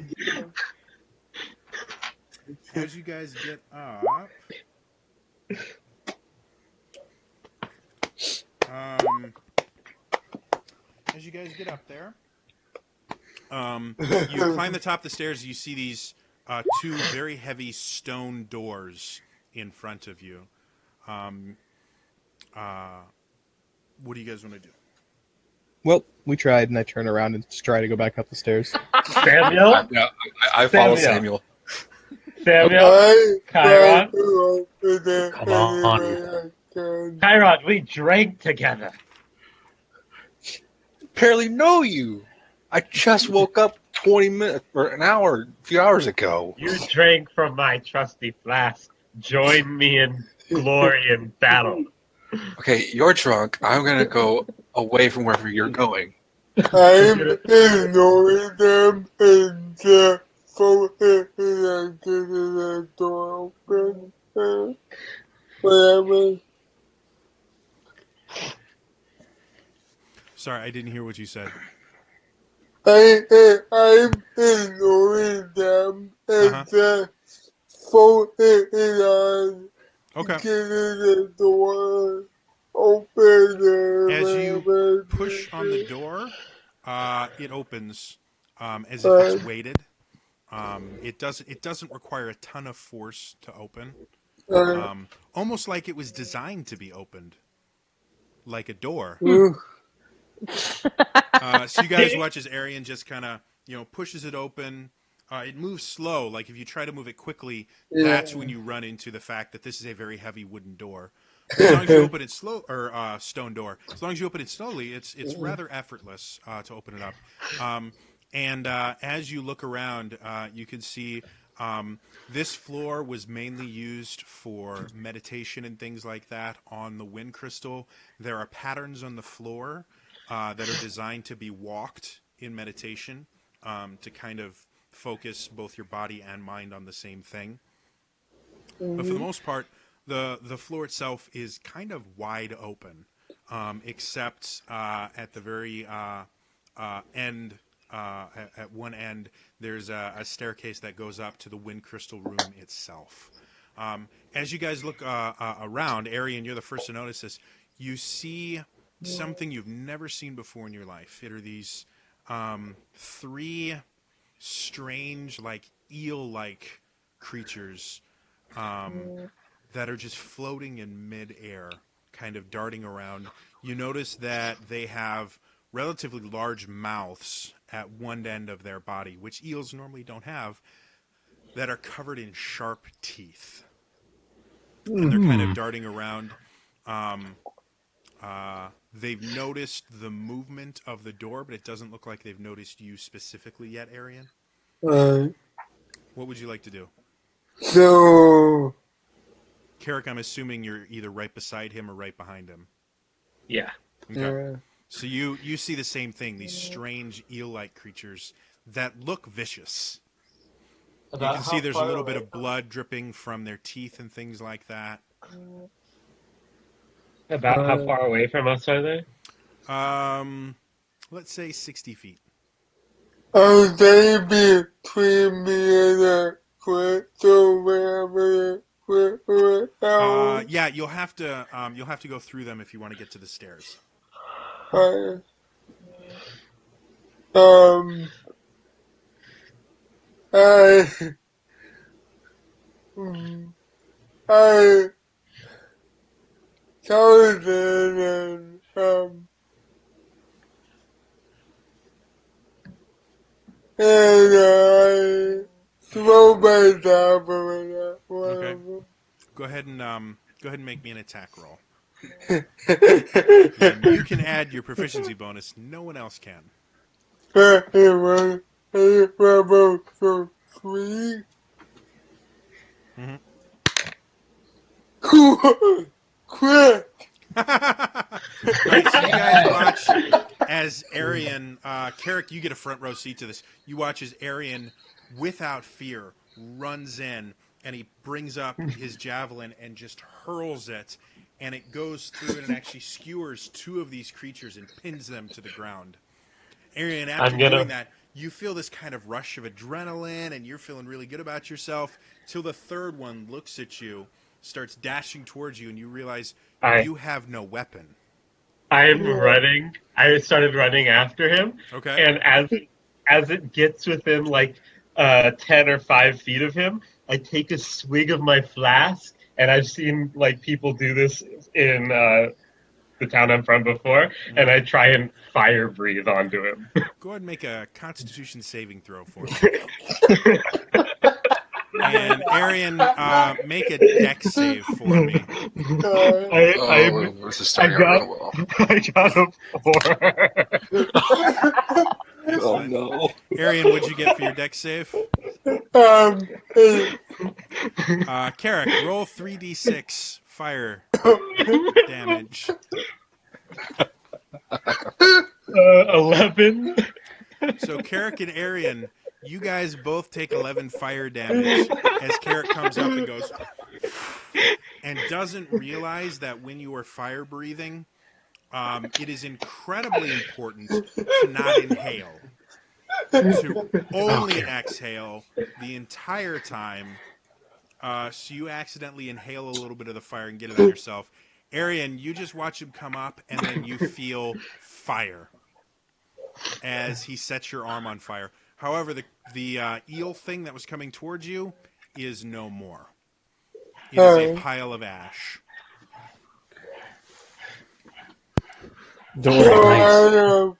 as you guys get up, as you guys get up there, you climb the top of the stairs. You see these 2 very heavy stone doors in front of you. What do you guys want to do? Well, we tried, and I turn around and just try to go back up the stairs. Samuel? Yeah, I follow Samuel. Samuel. Samuel? I Chiron? try to open it Come on. any way I can. Chiron, we drank together. Barely know you. I just woke up 20 minutes or an hour, a few hours ago. You drank from my trusty flask. Join me in glory and battle. Okay, you're drunk. I'm gonna go away from wherever you're going. I'm ignoring them and just focusing on getting the door open. Whatever. Sorry, I didn't hear what you said. I'm ignoring them and just focusing on Okay. getting the door open. As you push on the door, it opens as if it's weighted. It doesn't require a ton of force to open. Almost like it was designed to be opened, like a door. So you guys watch as Arian just kind of pushes it open. It moves slow. Like if you try to move it quickly, that's when you run into the fact that this is a very heavy wooden door. As long as you open it slow, or stone door. As long as you open it slowly, it's rather effortless to open it up. And as you look around, you can see this floor was mainly used for meditation and things like that on the wind crystal. There are patterns on the floor that are designed to be walked in meditation to kind of focus both your body and mind on the same thing. But for the most part, the floor itself is kind of wide open. except at the very end, at one end, there's a staircase that goes up to the wind crystal room itself. As you guys look around, Arian, you're the first to notice this. You see something you've never seen before in your life. It are these three strange, like eel-like creatures that are just floating in midair, kind of darting around. You notice that they have relatively large mouths at one end of their body, which eels normally don't have, that are covered in sharp teeth. And they're kind of darting around. They've noticed the movement of the door, but it doesn't look like they've noticed you specifically yet, Arian. What would you like to do? So, Carrick, I'm assuming you're either right beside him or right behind him. Yeah. Okay. So you see the same thing, these strange eel-like creatures that look vicious. You can see there's a little bit of blood dripping from their teeth and things like that. About how far away from us are they? Let's say 60 feet. are they between me and the crystal wherever Yeah, you'll have to go through them if you want to get to the stairs. I I told them and I throw myself over that one. Okay. Go ahead and make me an attack roll. And you can add your proficiency bonus. No one else can. About for 3. Mhm. Cool. Quick. Right, so you guys watch as Arian, Carrick, you get a front row seat to this. You watch as Arian, without fear, runs in and he brings up his javelin and just hurls it, and it goes through and it actually skewers two of these creatures and pins them to the ground. Arian, after doing that, you feel this kind of rush of adrenaline and you're feeling really good about yourself till the third one looks at you, starts dashing towards you, and you realize you have no weapon. I'm running. I started running after him. Okay. And as it gets within like 10 or 5 feet of him, I take a swig of my flask, and I've seen like people do this in the town I'm from before, and I try and fire breathe onto him. Go ahead and make a Constitution saving throw for me. And Arian, make a dex save for me. This is starting out real well. I got a 4. Oh no. Arian, what'd you get for your dex save? Carrick, roll 3d6 fire damage. 11. So Carrick and Arian, you guys both take 11 fire damage as Carrick comes up and goes and doesn't realize that when you are fire breathing, it is incredibly important to not inhale, to only exhale the entire time. So you accidentally inhale a little bit of the fire and get it on yourself. Arian, you just watch him come up and then you feel fire as he sets your arm on fire. However, the eel thing that was coming towards you is no more. It is a pile of ash. Don't worry,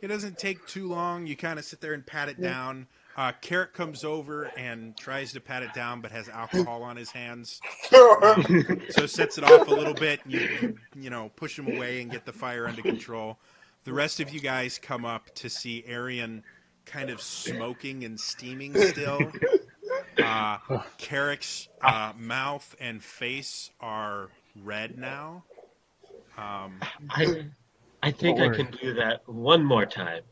It doesn't take too long. You kind of sit there and pat it down. Carrot comes over and tries to pat it down, but has alcohol on his hands. So sets it off a little bit. And you know, push him away and get the fire under control. The rest of you guys come up to see Arian kind of smoking and steaming still. Carrick's mouth and face are red now. I think I can do that one more time.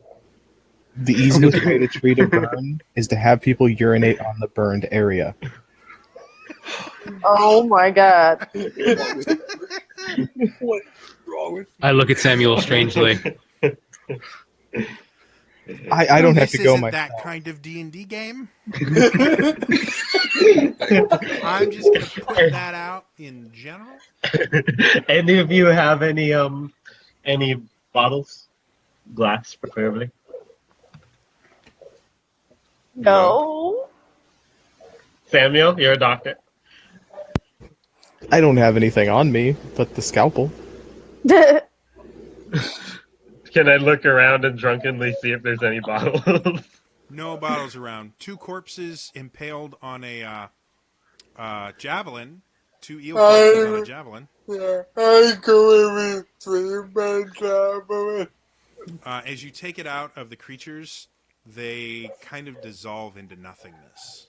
The easiest way to treat a burn is to have people urinate on the burned area. Oh my god. What's wrong with I look at Samuel strangely. I don't have This to go isn't myself. that kind of D&D game. I'm just going to put that out in general. Any of you have any bottles? Glass, preferably. No. Samuel, you're a doctor. I don't have anything on me but the scalpel. Can I look around and drunkenly see if there's any bottles? No bottles around. 2 corpses impaled on a javelin. 2 eel corpses on a javelin. I go every 3 months. As you take it out of the creatures, they kind of dissolve into nothingness.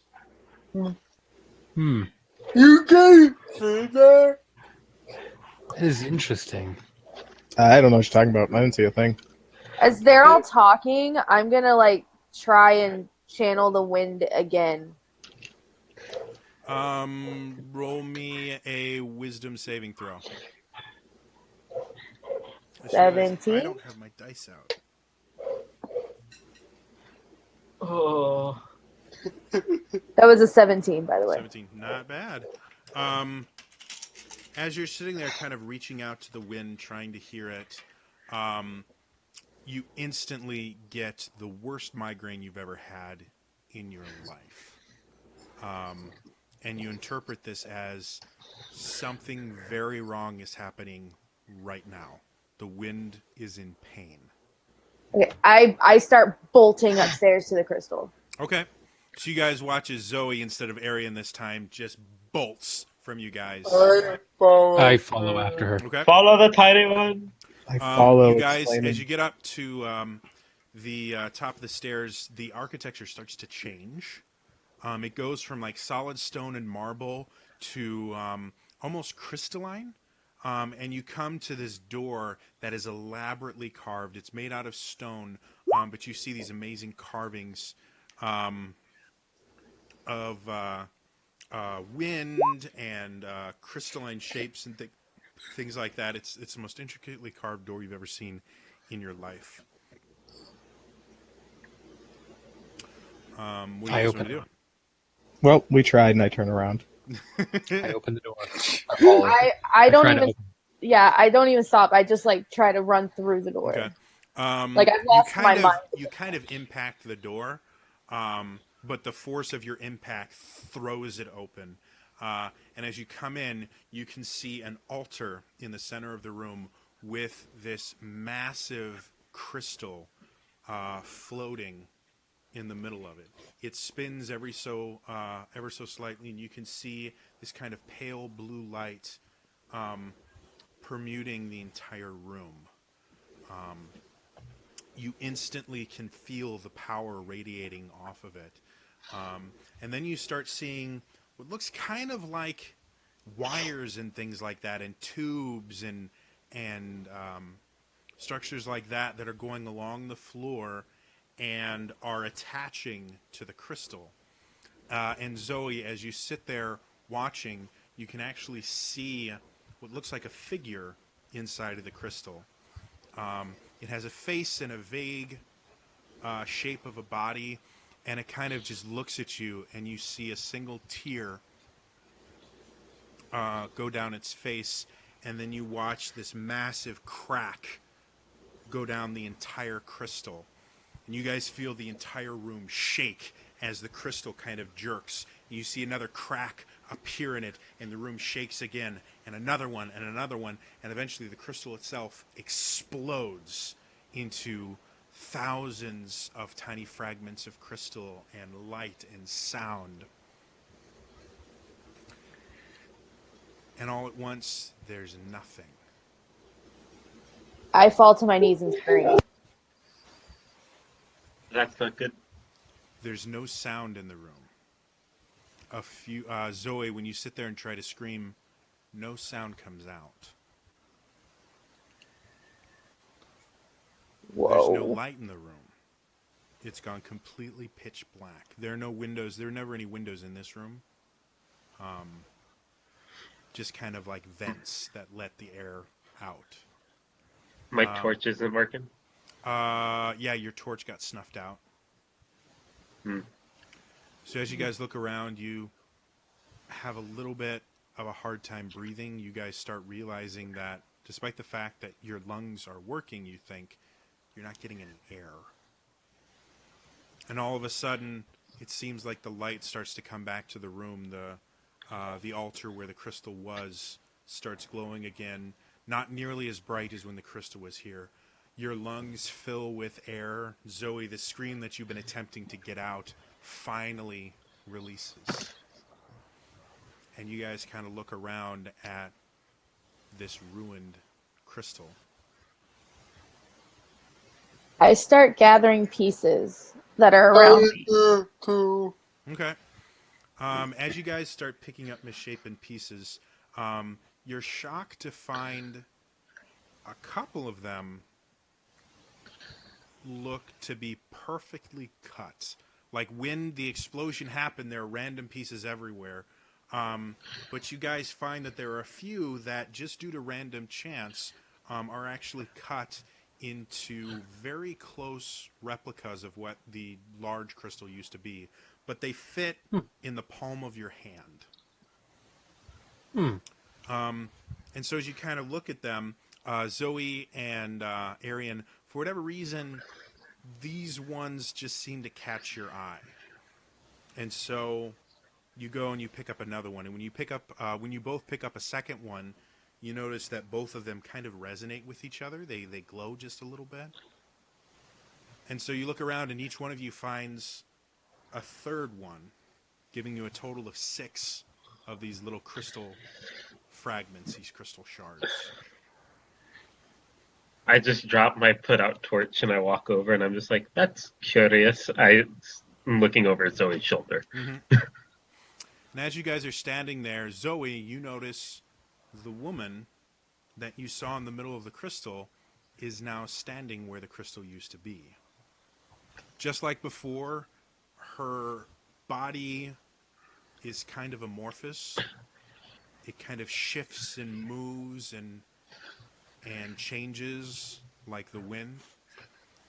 Hmm. You guys see that? That is interesting. I don't know what you're talking about. I didn't see a thing. As they're all talking, I'm gonna like try and channel the wind again. Roll me a wisdom saving throw. I 17? don't have my dice out. Oh. That was a 17, by the way. 17, not bad. As you're sitting there kind of reaching out to the wind, trying to hear it, you instantly get the worst migraine you've ever had in your life. And you interpret this as something very wrong is happening right now. The wind is in pain. Okay, I start bolting upstairs to the crystal. Okay. So you guys watch as Zoe, instead of Arian this time, just bolts from you guys. I follow. I follow after her. Okay. Follow the tiny one. I follow. You guys, exclaiming. as you get up to the top of the stairs, the architecture starts to change. It goes from like solid stone and marble to almost crystalline. And you come to this door that is elaborately carved. It's made out of stone, but you see these amazing carvings of wind and crystalline shapes and things like that. It's the most intricately carved door you've ever seen in your life. What do you guys want to do? Well, we tried, and I turn around. I open the door. I don't try to even. open. Yeah, I don't even stop. I just like try to run through the door. Okay. Like I've lost my mind. You kind of impact the door, but the force of your impact throws it open. And as you come in, you can see an altar in the center of the room with this massive crystal floating in the middle of it. It spins ever so slightly, and you can see this kind of pale blue light permuting the entire room. You instantly can feel the power radiating off of it. And then you start seeing what looks kind of like wires and things like that, and tubes and structures like that are going along the floor and are attaching to the crystal. And Zoe, as you sit there watching, you can actually see what looks like a figure inside of the crystal. It has a face and a vague shape of a body, and it kind of just looks at you, and you see a single tear go down its face, and then you watch this massive crack go down the entire crystal. And you guys feel the entire room shake as the crystal kind of jerks. You see another crack appear in it, and the room shakes again, and another one, and eventually the crystal itself explodes into thousands of tiny fragments of crystal and light and sound. And all at once, there's nothing. I fall to my knees and scream. That's not good. There's no sound in the room. Zoe, when you sit there and try to scream, no sound comes out. Whoa. There's no light in the room. It's gone completely pitch black. There are no windows. There are never any windows in this room. Just kind of like vents that let the air out. My torch isn't working. Yeah, your torch got snuffed out. Hmm. So as you guys look around, you have a little bit of a hard time breathing. You guys start realizing that despite the fact that your lungs are working, you think you're not getting any air. And all of a sudden, it seems like the light starts to come back to the room. The altar where the crystal was starts glowing again, not nearly as bright as when the crystal was here. Your lungs fill with air. Zoe, the scream that you've been attempting to get out finally releases. And you guys kind of look around at this ruined crystal. I start gathering pieces that are around me. Okay. As you guys start picking up misshapen pieces, you're shocked to find a couple of them look to be perfectly cut. Like when the explosion happened, there are random pieces everywhere. But you guys find that there are a few that, just due to random chance, are actually cut into very close replicas of what the large crystal used to be. But they fit in the palm of your hand. And so as you kind of look at them, Zoe and Arian, for whatever reason, these ones just seem to catch your eye. And so you go and you pick up another one. And when you both pick up a second one, you notice that both of them kind of resonate with each other. They glow just a little bit. And so you look around and each one of you finds a third one, giving you a total of 6 of these little crystal fragments, these crystal shards. I just drop my put out torch and I walk over and I'm just like, that's curious. I'm looking over at Zoe's shoulder. And as you guys are standing there, Zoe, you notice the woman that you saw in the middle of the crystal is now standing where the crystal used to be. Just like before, her body is kind of amorphous. It kind of shifts and moves and changes like the wind,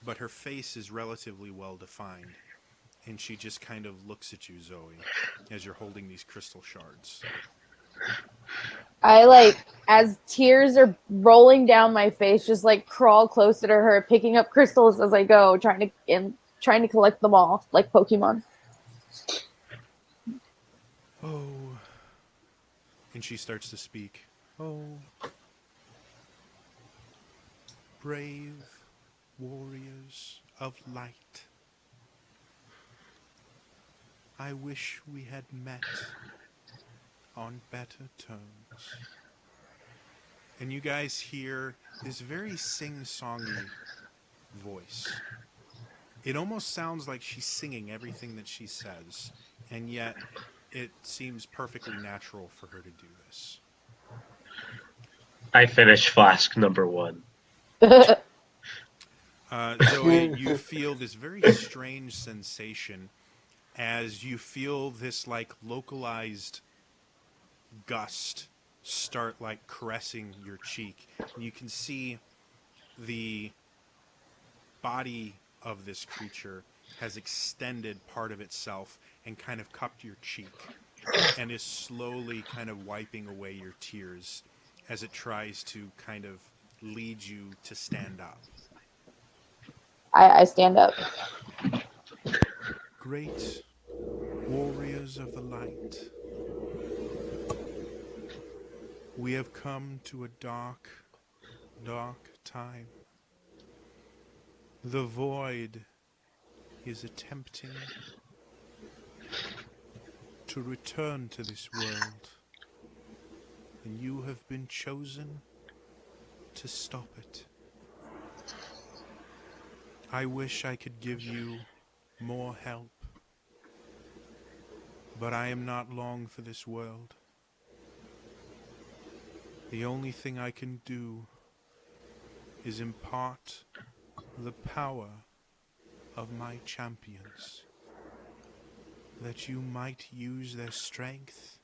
but her face is relatively well defined. And she just kind of looks at you, Zoe, as you're holding these crystal shards. I as tears are rolling down my face, just crawl closer to her, picking up crystals as I go, trying to collect them all like Pokemon. Oh. And she starts to speak. Oh. Brave warriors of light. I wish we had met on better terms. And you guys hear this very sing-songy voice. It almost sounds like she's singing everything that she says, and yet it seems perfectly natural for her to do this. I finish flask number 1. Zoe, you feel this very strange sensation as you feel this localized gust start caressing your cheek. And you can see the body of this creature has extended part of itself and kind of cupped your cheek and is slowly kind of wiping away your tears as it tries to kind of lead you to stand up. I stand up. Great warriors of the light, we have come to a dark, dark time. The void is attempting to return to this world, and you have been chosen to stop it. I wish I could give you more help, but I am not long for this world. The only thing I can do is impart the power of my champions, that you might use their strength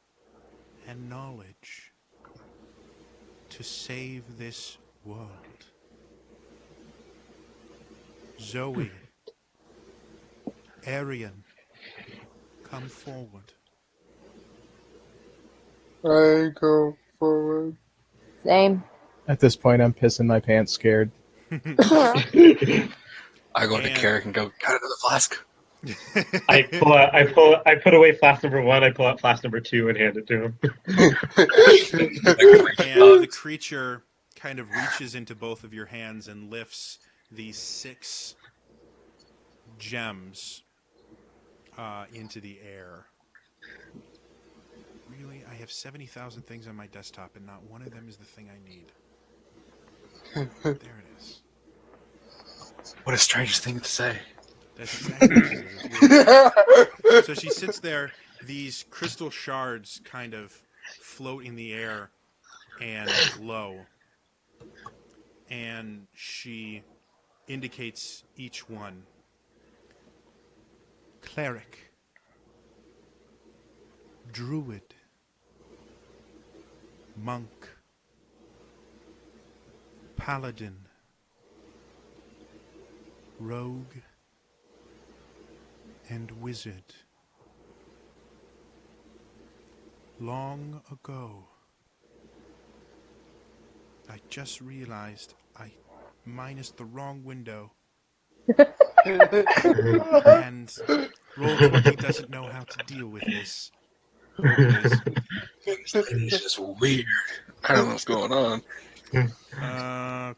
and knowledge to save this world. Zoe, Arian, come forward. I go forward. Same. At this point, I'm pissing my pants, scared. I go to And- Carrick and go, got another flask. I put away flask number 1. I pull out flask number 2 and hand it to him. And the creature kind of reaches into both of your hands and lifts these 6 gems into the air. Really? I have 70,000 things on my desktop, and not one of them is the thing I need. There it is. What a strange thing to say. That's exactly what she says. It's weird. So she sits there. These crystal shards kind of float in the air and glow. And she indicates each one. Cleric. Druid. Monk. Paladin. Rogue. And wizard. Long ago, I just realized I minused the wrong window. And Roll20 doesn't know how to deal with this. This lady's just weird. I don't know what's going on.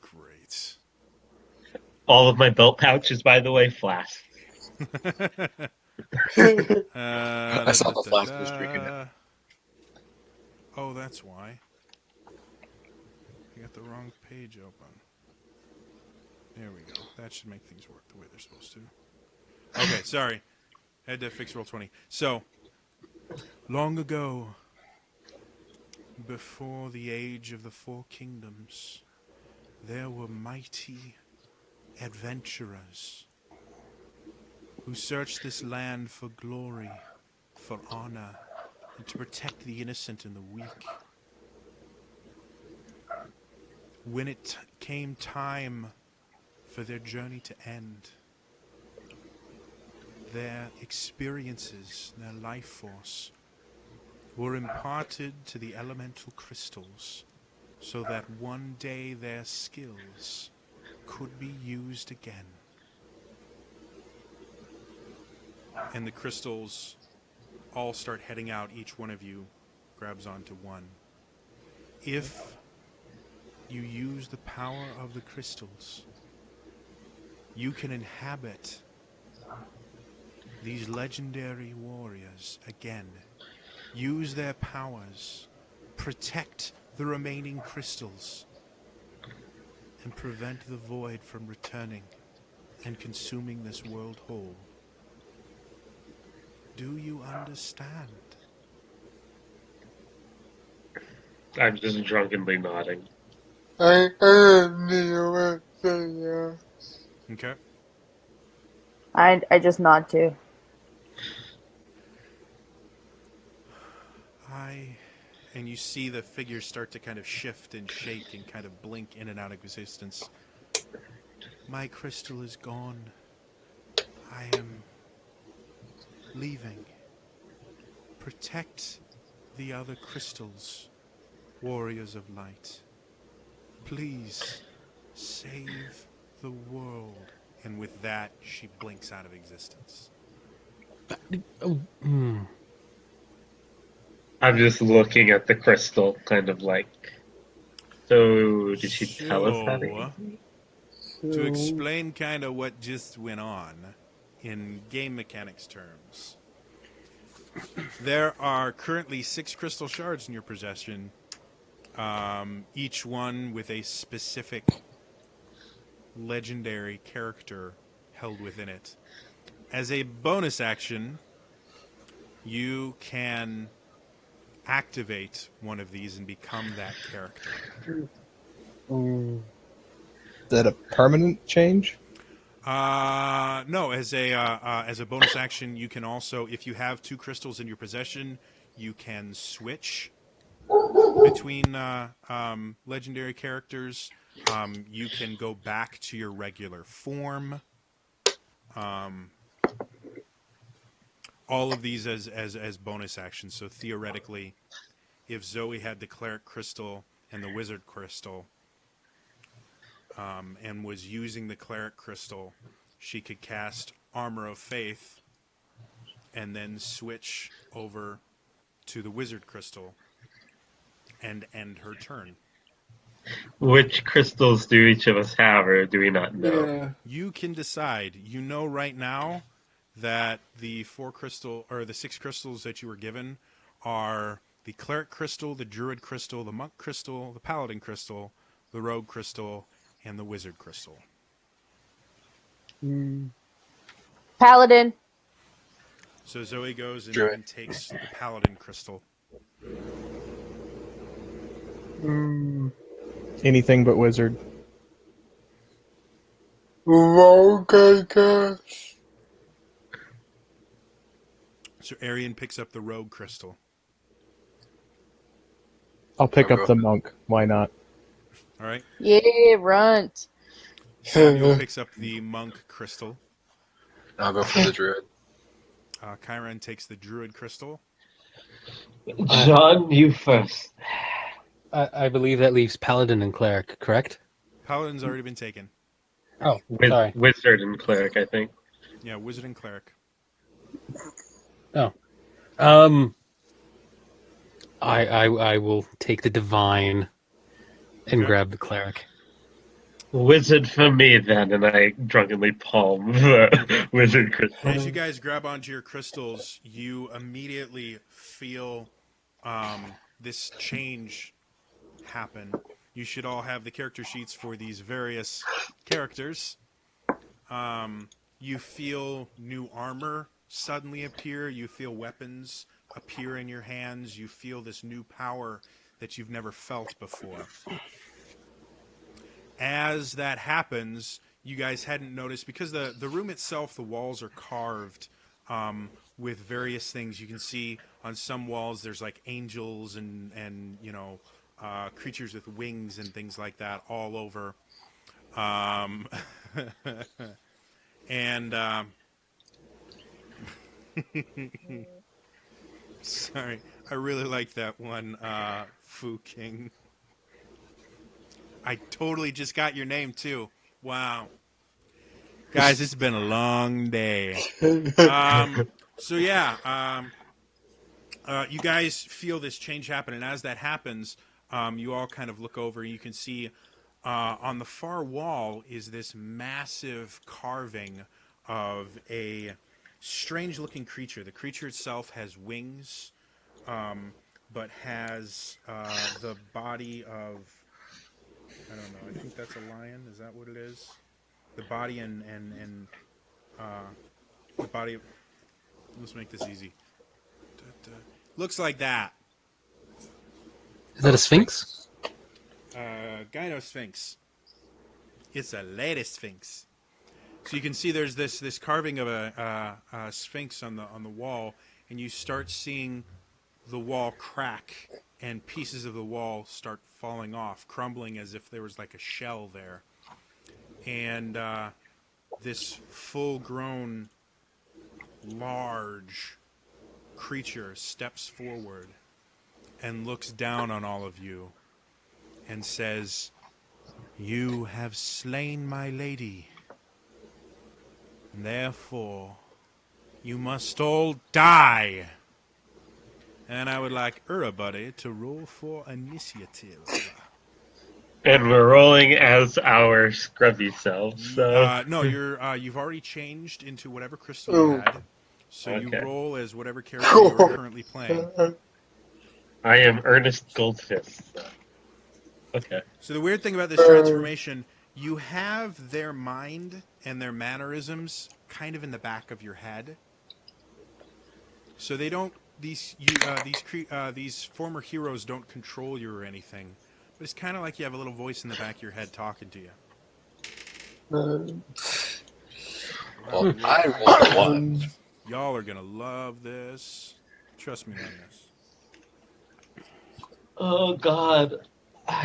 Great. All of my belt pouches, by the way, flasks. I saw the flask was drinking it. Oh, that's why. I got the wrong page open. There we go. That should make things work the way they're supposed to. Okay, sorry. Had to fix Roll20. So, long ago, before the age of the 4 kingdoms, there were mighty adventurers who searched this land for glory, for honor, and to protect the innocent and the weak. When it came time for their journey to end, their experiences, their life force, were imparted to the elemental crystals so that one day their skills could be used again. And the crystals all start heading out. Each one of you grabs onto one. If you use the power of the crystals, you can inhabit these legendary warriors again. Use their powers, protect the remaining crystals, and prevent the void from returning and consuming this world whole. Do you understand? I'm just drunkenly nodding. I don't know what to say. Okay. I just nod too. And you see the figures start to kind of shift and shake and kind of blink in and out of existence. My crystal is gone. I am leaving. Protect the other crystals, warriors of light. Please save the world. And with that, she blinks out of existence. I'm just looking at the crystal, kind of like. So, did she tell us how to? To explain kind of what just went on in game mechanics terms, there are currently 6 crystal shards in your possession, each one with a specific legendary character held within it. As a bonus action, you can activate one of these and become that character. Is that a permanent change? No, as a bonus action, you can also, if you have 2 crystals in your possession, you can switch between legendary characters. You can go back to your regular form. All of these as bonus actions. So theoretically, if Zoe had the cleric crystal and the wizard crystal, and was using the cleric crystal, she could cast Armor of Faith and then switch over to the wizard crystal and end her turn. Which crystals do each of us have, or do we not know? Yeah. You can decide. You know right now that the 6 crystals that you were given are the cleric crystal, the druid crystal, the monk crystal, the paladin crystal, the rogue crystal, and the wizard crystal. Paladin. So Zoe goes Druid. and takes the paladin crystal. Anything but wizard. Roll So Arian picks up the rogue crystal. I'll pick I'll up go. the monk. Why not? All right. Yeah, runt. Samuel picks up the monk crystal. I'll go for the druid. Chiron takes the druid crystal. John, you first. I believe that leaves paladin and cleric, correct? Paladin's already been taken. Oh, sorry. Wizard and cleric, I think. Yeah, wizard and cleric. Oh, I will take the divine and Okay. grab the cleric. Wizard for me, then, and I drunkenly palm the wizard crystal. As you guys grab onto your crystals, you immediately feel this change happen. You should all have the character sheets for these various characters. You feel new armor suddenly appear. You feel weapons appear in your hands. You feel this new power that you've never felt before. As that happens, you guys hadn't noticed, because the room itself, the walls are carved with various things. You can see on some walls there's like angels and creatures with wings and things like that all over. And sorry, I really like that one, Fu King. I totally just got your name too. Wow. Guys, it's been a long day. So yeah, you guys feel this change happen, and as that happens, you all kind of look over and you can see on the far wall is this massive carving of a strange-looking creature. The creature itself has wings, but has the body of, I don't know, I think that's a lion. Is that what it is? The body and the body of, let's make this easy. Looks like that. Is that a sphinx? Gynosphinx. It's a lady sphinx. So you can see there's this carving of a sphinx on the wall, and you start seeing the wall crack, and pieces of the wall start falling off, crumbling as if there was like a shell there. And this full-grown, large creature steps forward and looks down on all of you and says, "You have slain my lady, and therefore you must all die. And I would like everybody to roll for initiative." And we're rolling as our scrubby selves, so... No, you've already changed into whatever crystal you had, so you Okay. roll as whatever character you're currently playing. I am Ernest Goldfist. So. Okay. So the weird thing about this transformation, you have their mind and their mannerisms kind of in the back of your head. So they don't, these former heroes don't control you or anything. But it's kind of like you have a little voice in the back of your head talking to you. Well, I rolled a 1. Y'all are gonna love this. Trust me on this. Oh God,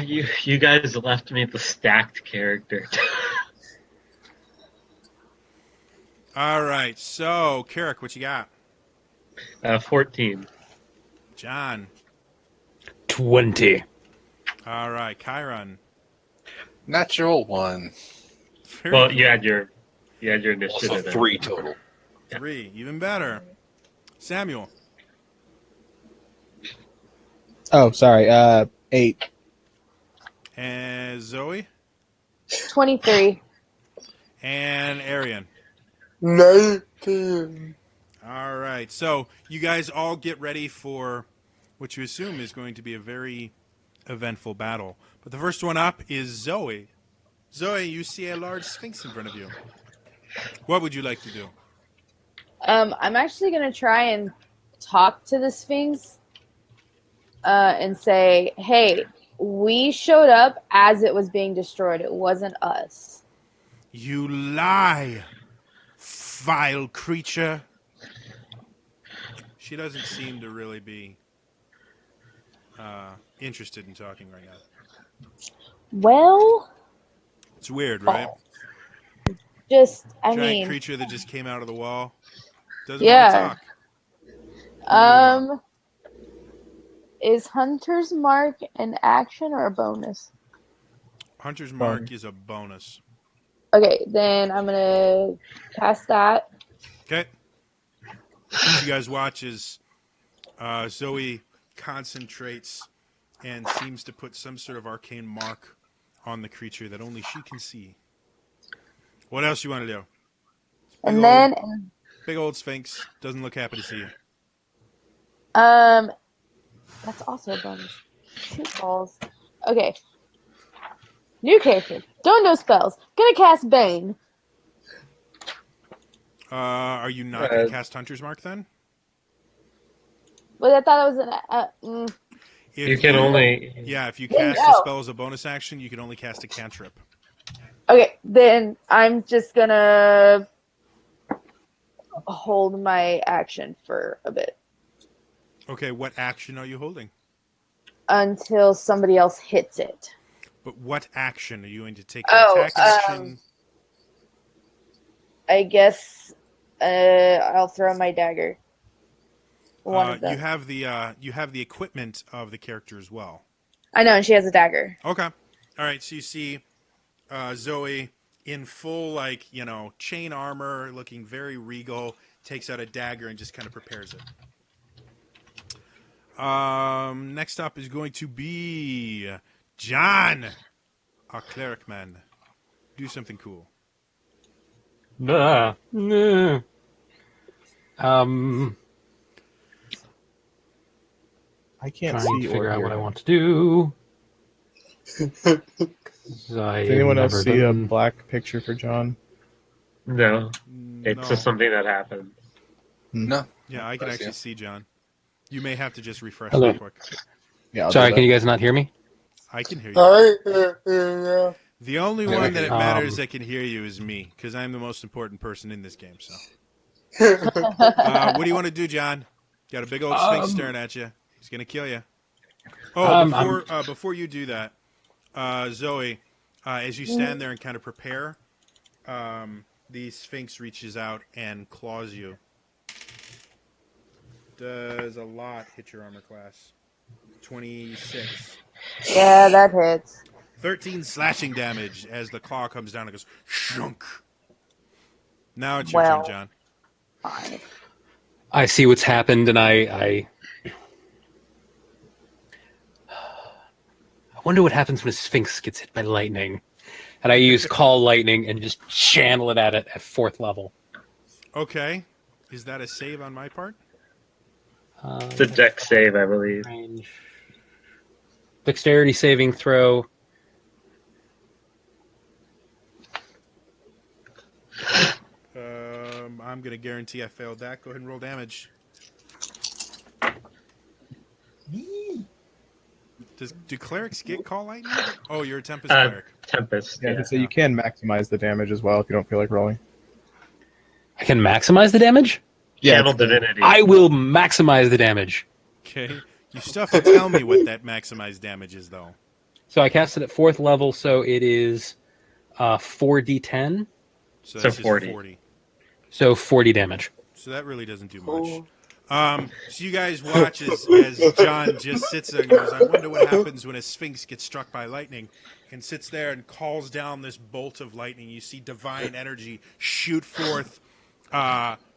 you guys left me the stacked character. All right, so Carrick, what you got? 14. John. 20. All right, Chiron. Natural 1. Very Well, cool. you had your Also initiative. 3 total. 3, even better. Samuel. Oh, sorry. 8. And Zoe. 23. And Arian. 19. All right, so you guys all get ready for what you assume is going to be a very eventful battle. But the first one up is Zoe. Zoe, you see a large sphinx in front of you. What would you like to do? I'm actually gonna try and talk to the Sphinx and say, "Hey, we showed up as it was being destroyed. It wasn't us." You lie, vile creature. She doesn't seem to really be interested in talking right now. Well, It's weird, right? I Giant mean, creature that just came out of the wall. Doesn't yeah. want to talk. Is Hunter's Mark an action or a bonus? Hunter's Mark is a bonus. Okay, then I'm gonna cast that. Okay. You guys watch as Zoe concentrates and seems to put some sort of arcane mark on the creature that only she can see. What else you want to do? And then, Big old Sphinx doesn't look happy to see you. that's also a bonus. Shoot balls. Okay. New character. Don't know spells. Gonna cast Bane. Are you not going to cast Hunter's Mark then? But I thought it was an. You can only. Yeah, if you cast a spell as a bonus action, you can only cast a cantrip. Okay, then I'm just gonna hold my action for a bit. Okay, what action are you holding? Until somebody else hits it. But what action are you going to take? An attack action? I guess I'll throw my dagger. One of them. You have the equipment of the character as well. I know, and she has a dagger. Okay. All right, so you see Zoe in full, chain armor, looking very regal, takes out a dagger and just kind of prepares it. Next up is going to be John, our cleric man. Do something cool. Nah. I can't Trying see to figure or out hear. what I want to do. Does anyone else see a black picture for John? No, it's just something that happens. No. Yeah, I can actually see John. You may have to just refresh Hello. real quick. Yeah. Sorry, can you guys not hear me? I can hear you. I The only Yeah, one that it okay. matters that can hear you is me, because I'm the most important person in this game. So, what do you want to do, John? Got a big old sphinx staring at you. He's gonna kill you. Oh, before you do that, Zoe, as you stand there and kind of prepare, the sphinx reaches out and claws you. Does a lot hit your armor class? 26. Yeah, that hits. 13 slashing damage as the claw comes down and goes shunk. Now it's your turn, John. Fine. I see what's happened, and I wonder what happens when a sphinx gets hit by lightning. And I use Call Lightning and just channel it at 4th level. Okay. Is that a save on my part? It's a dex save, I believe. Range. Dexterity saving throw. I'm going to guarantee I failed that. Go ahead and roll damage. Do clerics get Call Lightning? Oh, you're a Tempest cleric. Tempest. Yeah, so you can maximize the damage as well if you don't feel like rolling. I can maximize the damage? Yeah, Channel divinity. I will maximize the damage. Okay. You still have to tell me what that maximized damage is, though. So I cast it at 4th level, so it is 4d10. So So that's just 40. 40. So 40 damage. So that really doesn't do much. Cool. So you guys watch as John just sits there and goes, I wonder what happens when a sphinx gets struck by lightning, and sits there and calls down this bolt of lightning. You see divine energy shoot forth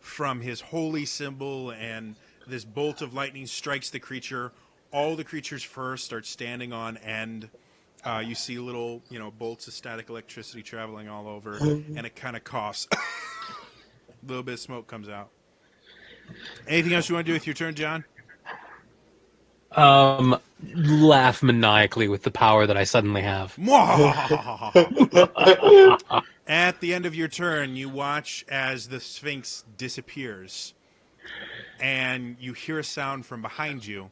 from his holy symbol, and this bolt of lightning strikes the creature. All the creature's fur starts standing on end. You see little, bolts of static electricity traveling all over, and it kind of coughs. A little bit of smoke comes out. Anything else you want to do with your turn, John? Laugh maniacally with the power that I suddenly have. At the end of your turn, you watch as the Sphinx disappears, and you hear a sound from behind you,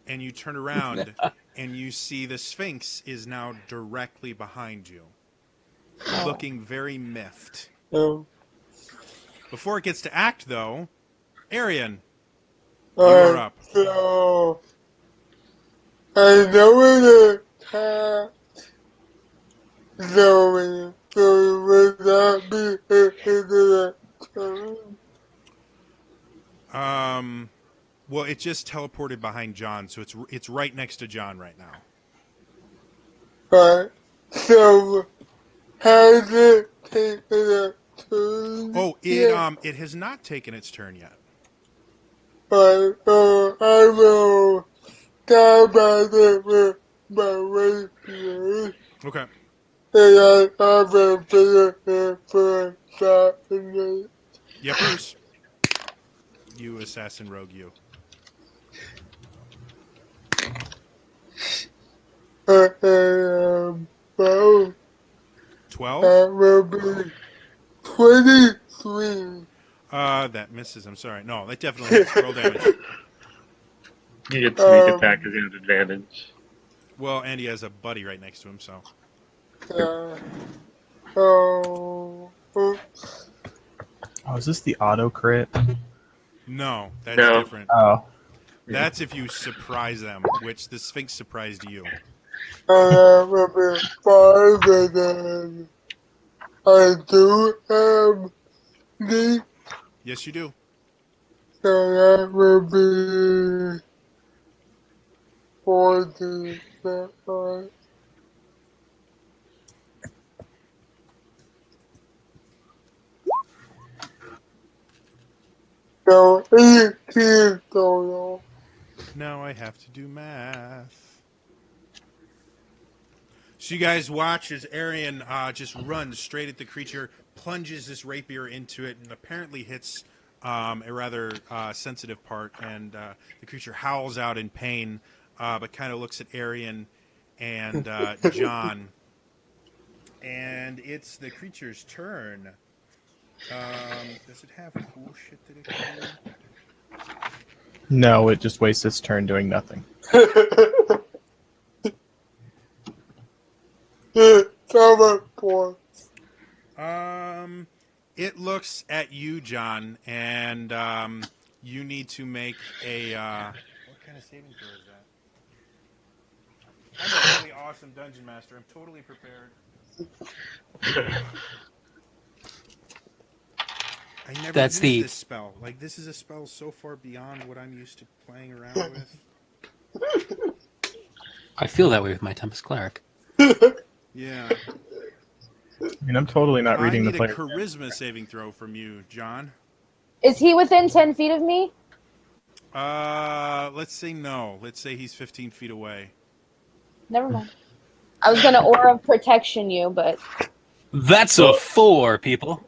and you turn around, and you see the Sphinx is now directly behind you, looking very miffed. Um, Before it gets to act, though, Arian, you are up. So, I know it attacked Zoe, so would that be into the turn? Well, it just teleported behind John, so it's right next to John right now. Right. So, has it taken a turn? Oh, it has not taken its turn yet. Right, so I will stab at it with my rapier, Okay. and I have a bit for a shot in it. Yep, Bruce. You assassin rogue, you. Well, 12? that will be 23. That misses. I'm sorry. No, that definitely hits. Roll damage. You get sneak attack because you have advantage. Well, and he has a buddy right next to him, so. Oh, Oh, is this the auto crit? No, that's No. different. Oh. That's if you surprise them, which the Sphinx surprised you. that will be 5, and then I do have the, Yes, you do. so that will be 40. Is that right? So 18 total. Now I have to do math. So you guys watch as Arian just runs straight at the creature, plunges this rapier into it, and apparently hits a rather sensitive part. And the creature howls out in pain, but kind of looks at Arian and John. And it's the creature's turn. Does it have cool shit that it can do? No, it just wastes its turn doing nothing. Cover points. It looks at you, John, and you need to make a. What kind of saving throw is that? I'm a really awesome dungeon master. I'm totally prepared. I never That's used the- this spell. Like, this is a spell so far beyond what I'm used to playing around with. I feel that way with my Tempest Cleric. Yeah. I mean, I'm totally not reading I the need player. a charisma saving throw from you, John. Is he within 10 feet of me? Let's say no. Let's say he's 15 feet away. Never mind. I was going to Aura of Protection you, but That's a 4, people.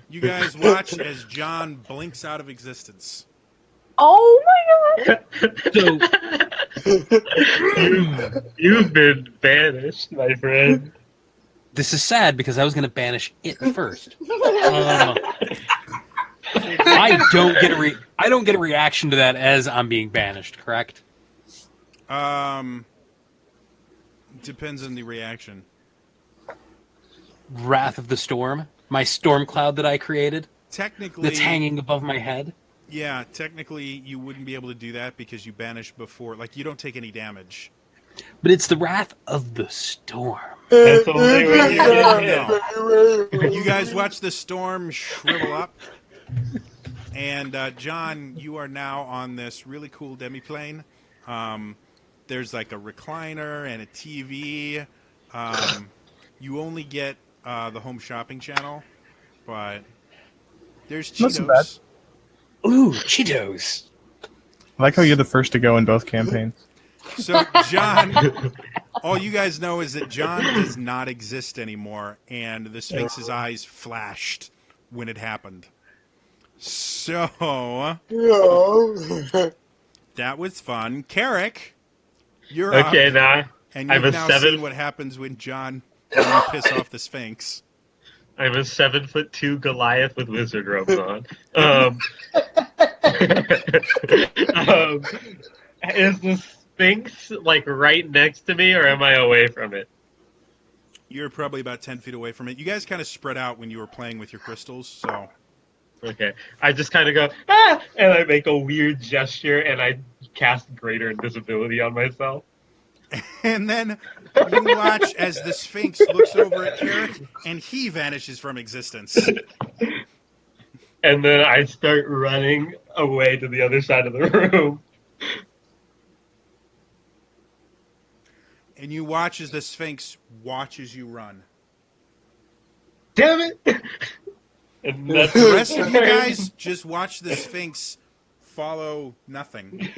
You guys watch as John blinks out of existence. oh my god! So You've been banished, my friend. this is sad because I was going to banish it first. I don't get a reaction to that as I'm being banished, correct? Depends on the reaction. Wrath of the Storm, my storm cloud that I created. technically, that's hanging above my head. yeah, technically you wouldn't be able to do that because you banished before. Like, you don't take any damage. But it's the wrath of the storm. That's only when you get hit. No. You guys watch the storm shrivel up. And John, you are now on this really cool demiplane. There's like a recliner and a TV. You only get the home shopping channel, but there's Not so bad. Cheetos. Ooh, Cheetos. I like how you're the first to go in both campaigns. So John, all you guys know is that John does not exist anymore, and the Sphinx's eyes flashed when it happened. So that was fun. Carrick, you're Okay, up, now and I'm you've a now seven. seen what happens when you piss off the Sphinx. I'm a 7'2" Goliath with wizard robes on. Is the Sphinx like right next to me, or am I away from it? You're probably about 10 feet away from it. You guys kind of spread out when you were playing with your crystals, so Okay, I just kind of go ah, and I make a weird gesture, and I cast greater invisibility on myself. and then you watch as the Sphinx looks over at Carrick, and he vanishes from existence. And then I start running away to the other side of the room. And you watch as the Sphinx watches you run. Damn it! And that's The rest of you guys just watch the Sphinx follow nothing.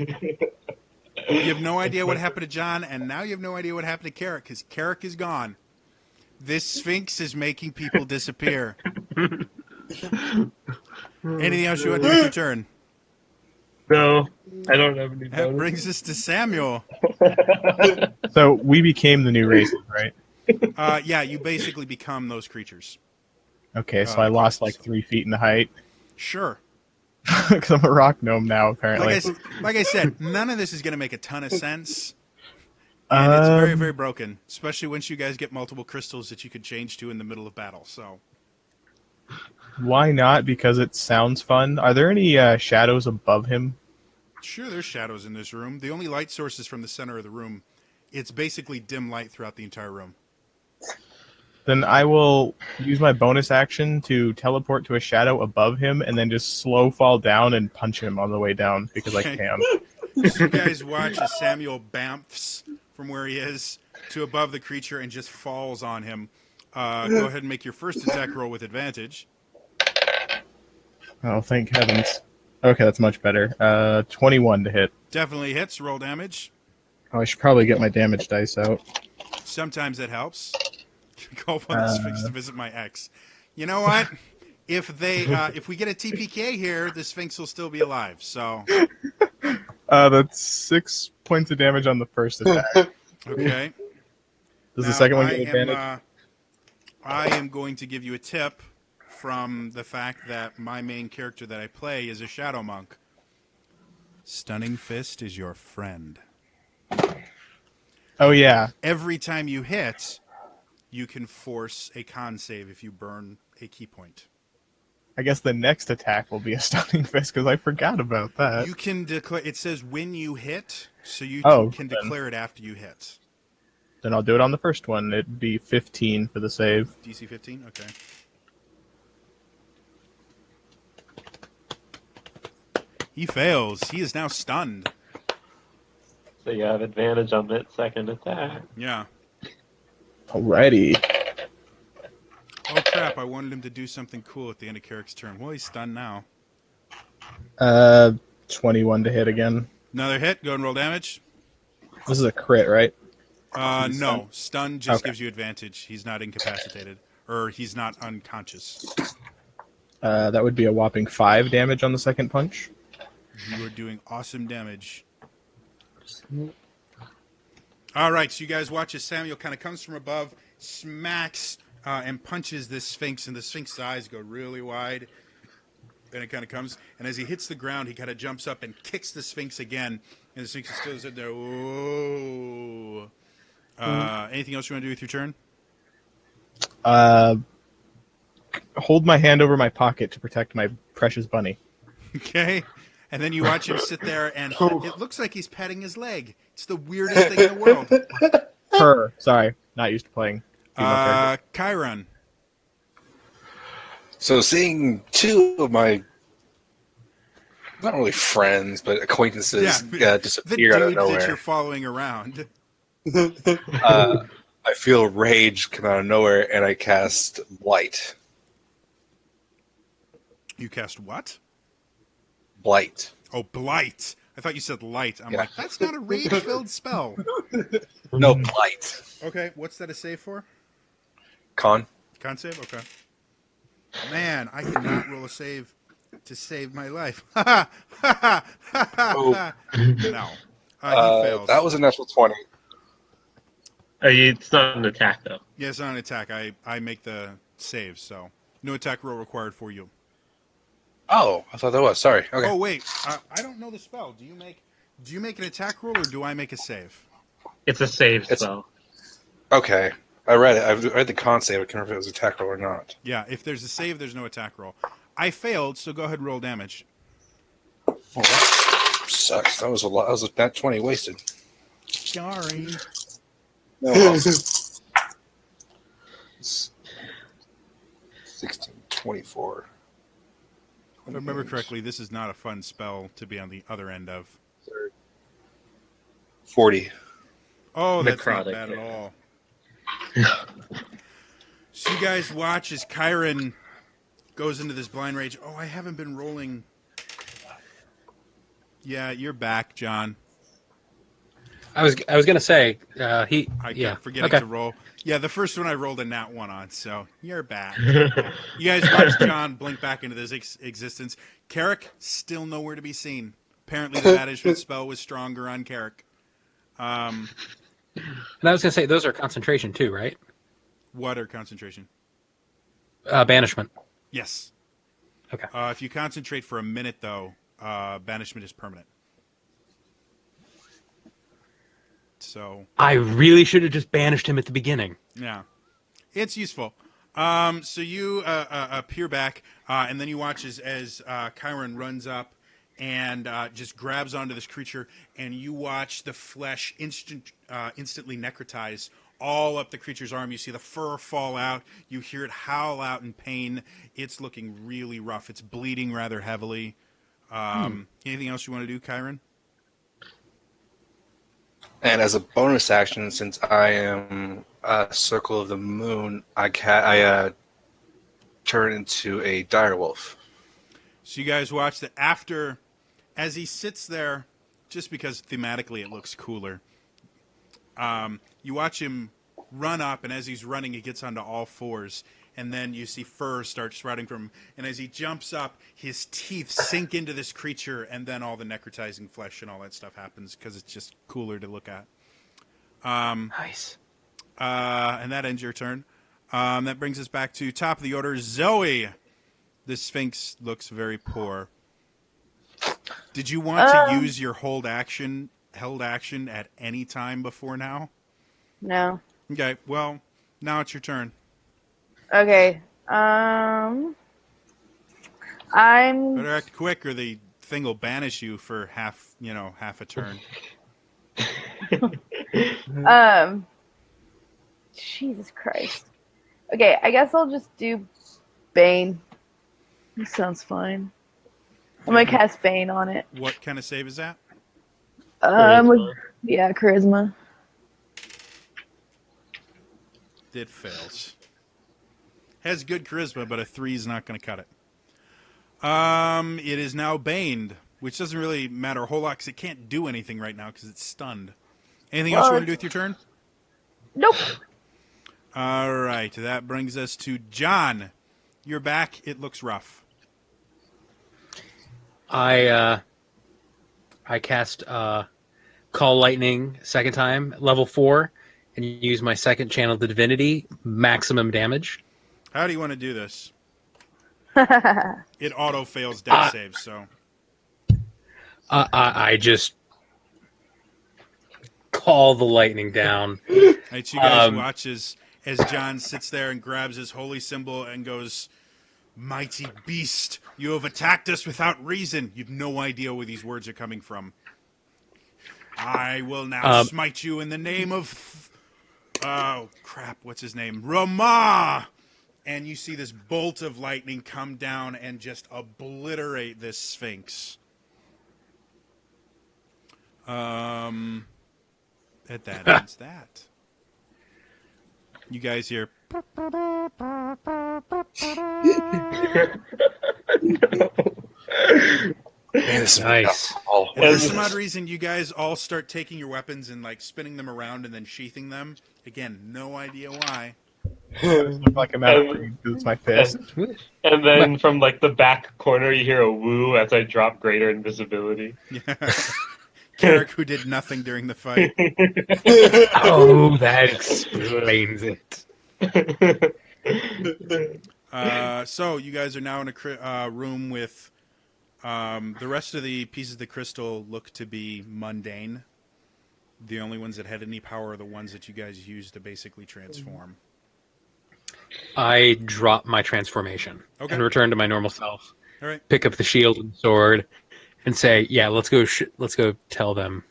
You have no idea what happened to John, and now you have no idea what happened to Carrick, because Carrick is gone. This Sphinx is making people disappear. Anything else you want to do with your turn? No, I don't have any That bonus. brings us to Samuel. So we became the new races, right? Yeah, you basically become those creatures. Okay, so I lost like 3 feet in the height Sure. because I'm a rock gnome now, apparently. Like I said, none of this is going to make a ton of sense. And it's very, very broken, especially once you guys get multiple crystals that you could change to in the middle of battle. So, Why not? Because it sounds fun. Are there any shadows above him? sure, there's shadows in this room. The only light source is from the center of the room. It's basically dim light throughout the entire room. Then I will use my bonus action to teleport to a shadow above him and then just slow fall down and punch him on the way down because I can. So you guys watch as Samuel bamfs from where he is to above the creature and just falls on him. Go ahead and make your first attack roll with advantage. Oh, thank heavens. Okay, that's much better. 21 to hit. Definitely hits. Roll damage. Oh, I should probably get my damage dice out. Sometimes that helps. Call upon the Sphinx to visit my ex. You know what? If we get a TPK here, the Sphinx will still be alive. So, That's 6 points of damage on the first attack. okay. Does Now, the second one get advantage? I am going to give you a tip from the fact that my main character that I play is a Shadow Monk. Stunning Fist is your friend. Oh, yeah. Every time you hit, you can force a con save if you burn a key point. I guess the next attack will be a stunning fist because I forgot about that. You can declare. It says when you hit, so you can then. declare it after you hit. Then I'll do it on the first one. It'd be 15 for the save. DC 15? Okay. He fails. He is now stunned. So you have advantage on that second attack. Yeah. Alrighty. Oh crap, I wanted him to do something cool at the end of Carrick's turn. Well, he's stunned now. 21 to hit again. Another hit. Go and roll damage. This is a crit, right? No. Stun just Okay. gives you advantage. He's not incapacitated. Or he's not unconscious. That would be a whopping 5 damage on the second punch. You are doing awesome damage. All right, so you guys watch as Samuel kind of comes from above, smacks, and punches this Sphinx, and the Sphinx's eyes go really wide. Then it kind of comes, and as he hits the ground, he kind of jumps up and kicks the Sphinx again, and the Sphinx is still sitting there. Whoa. Anything else you want to do with your turn? hold my hand over my pocket to protect my precious bunny. Okay. And then you watch him sit there, and it looks like he's petting his leg. It's the weirdest thing in the world. Her. Sorry, not used to playing female character. Chiron. So seeing two of my not really friends, but acquaintances the disappear out of dudes that you're nowhere. following around. I feel rage come out of nowhere, and I cast Blight. You cast what? Blight. Oh, Blight. I thought you said light. I'm Yeah. like, that's not a rage-filled spell. No, Blight. Okay, what's that a save for? Con. Con save? Okay. Man, I cannot roll a save to save my life. Oh. No. He fails. That was a natural 20. It's not an attack, though. Yeah, it's not an attack. I make the save, so no attack roll required for you. Oh, I thought that was. Sorry. Okay. Oh wait, I don't know the spell. Do you make an attack roll or do I make a save? It's a save spell. Okay. I read it. I read the con save. I can't remember if it was attack roll or not. Yeah, if there's a save, there's no attack roll. I failed, so go ahead and roll damage. Oh, that sucks. That was a lot. That was a nat 20 wasted. Sorry. No. 16, 24. If I remember correctly, this is not a fun spell to be on the other end of. 40. Oh, that's Necrotic, not bad at yeah. all. So you guys watch as Chiron goes into this blind rage. Oh, I haven't been rolling. Yeah, you're back, John. I was gonna say I kept forgetting okay. to roll. Yeah, the first one I rolled a nat 1 on, so you're back. You guys watch John blink back into this existence. Carrick, still nowhere to be seen. Apparently the banishment spell was stronger on Carrick. And I was gonna say those are concentration too, right? What are concentration? Banishment. Yes. Okay. If you concentrate for a minute, though, banishment is permanent. So I really should have just banished him at the beginning. yeah, it's useful. So you appear back, and then you watch as Chiron runs up and just grabs onto this creature, and you watch the flesh instantly necrotize all up the creature's arm. You see the fur fall out. You hear it howl out in pain. It's looking really rough. It's bleeding rather heavily. Anything else you want to do, Chiron? And as a bonus action, since I am a Circle of the Moon, I turn into a direwolf. So you guys watch that after, as he sits there, just because thematically it looks cooler, you watch him run up, and as he's running, he gets onto all fours, and then you see fur start sprouting from him, and as he jumps up, his teeth sink into this creature, and then all the necrotizing flesh and all that stuff happens, because it's just cooler to look at. Nice. And that ends your turn. That brings us back to top of the order, Zoe. The Sphinx looks very poor. Did you want to use your held action at any time before now? No. Okay, well, now it's your turn. Okay. I'm. Better act quick, or the thing will banish you for half a turn. Jesus Christ. Okay, I guess I'll just do Bane. That sounds fine. I'm gonna cast Bane on it. What kind of save is that? Yeah, charisma. It fails. Has good charisma, but a 3 is not going to cut it. It is now baned, which doesn't really matter a whole lot because it can't do anything right now because it's stunned. Anything else you want to do with your turn? Nope. All right, that brings us to John. You're back. It looks rough. I cast Call Lightning second time, level 4, and use my second channel to Divinity, maximum damage. How do you want to do this? It auto fails death saves, so. I just call the lightning down. Right, so you guys watch as John sits there and grabs his holy symbol and goes, Mighty beast, you have attacked us without reason. You've no idea where these words are coming from. I will now smite you in the name of... Oh, crap, what's his name? Rama! And you see this bolt of lightning come down and just obliterate this sphinx. That ends that. You guys hear... Man, this is Nice. And for some odd reason, you guys all start taking your weapons and like spinning them around and then sheathing them. Again, no idea why. Look like I'm out of breath because it's my fist. And then from like the back corner, you hear a woo as I drop greater invisibility. Carrick, who did nothing during the fight. Oh, that explains it. So you guys are now in a room with the rest of the pieces of the crystal look to be mundane. The only ones that had any power are the ones that you guys used to basically transform. I drop my transformation and return to my normal self. All right. Pick up the shield and sword and say, "Yeah, let's go tell them."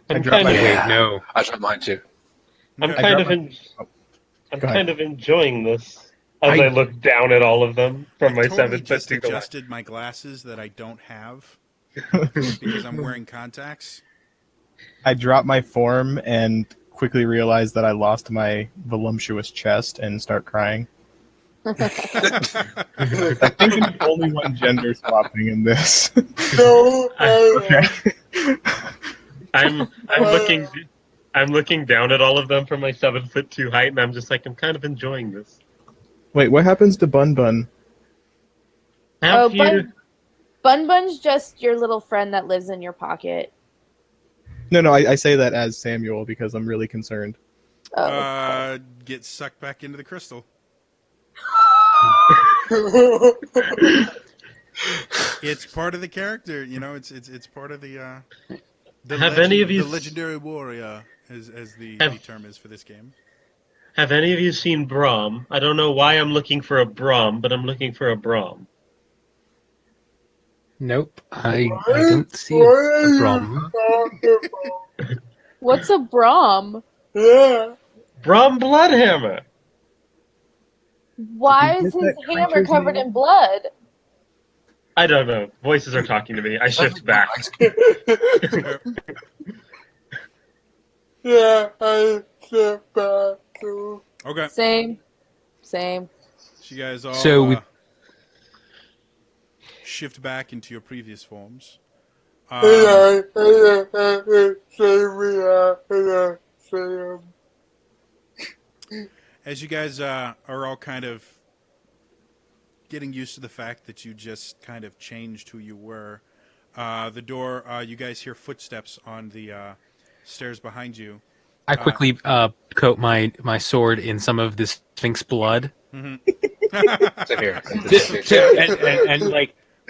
I'm dropped kind of, my- Wait, no. I dropped mine too. I'm Okay. kind I of, dropped I'm Go ahead. kind of enjoying this as I look down at all of them from my I totally 7 just foot to adjusted my glasses that I don't have because I'm wearing contacts. I drop my form and quickly realize that I lost my voluptuous chest and start crying. I think I'm the only one gender swapping in this. No, Okay. I'm looking down at all of them from my 7'2" height, and I'm just like, I'm kind of enjoying this. Wait, what happens to Bun Bun? Oh, Have you? Bun Bun's just your little friend that lives in your pocket. No, I say that as Samuel because I'm really concerned. Oh, Get sucked back into the crystal. It's part of the character, you know. It's part of the Have any of you the legendary warrior, as the term is for this game. Have any of you seen Brahm? I don't know why I'm looking for a Brahm, but I'm looking for a Brahm. Nope. I don't see a problem. what's a Brahm? Yeah. Brahm Bloodhammer. Why Did is you his get that hammer creature's covered name? in blood? I don't know. Voices are talking to me. I shift back. Yeah, I step back too. Okay, Same. so you guys all So we- shift back into your previous forms. As you guys are all kind of getting used to the fact that you just kind of changed who you were, the door, you guys hear footsteps on the stairs behind you. I quickly coat my sword in some of this Sphinx blood, Sit here.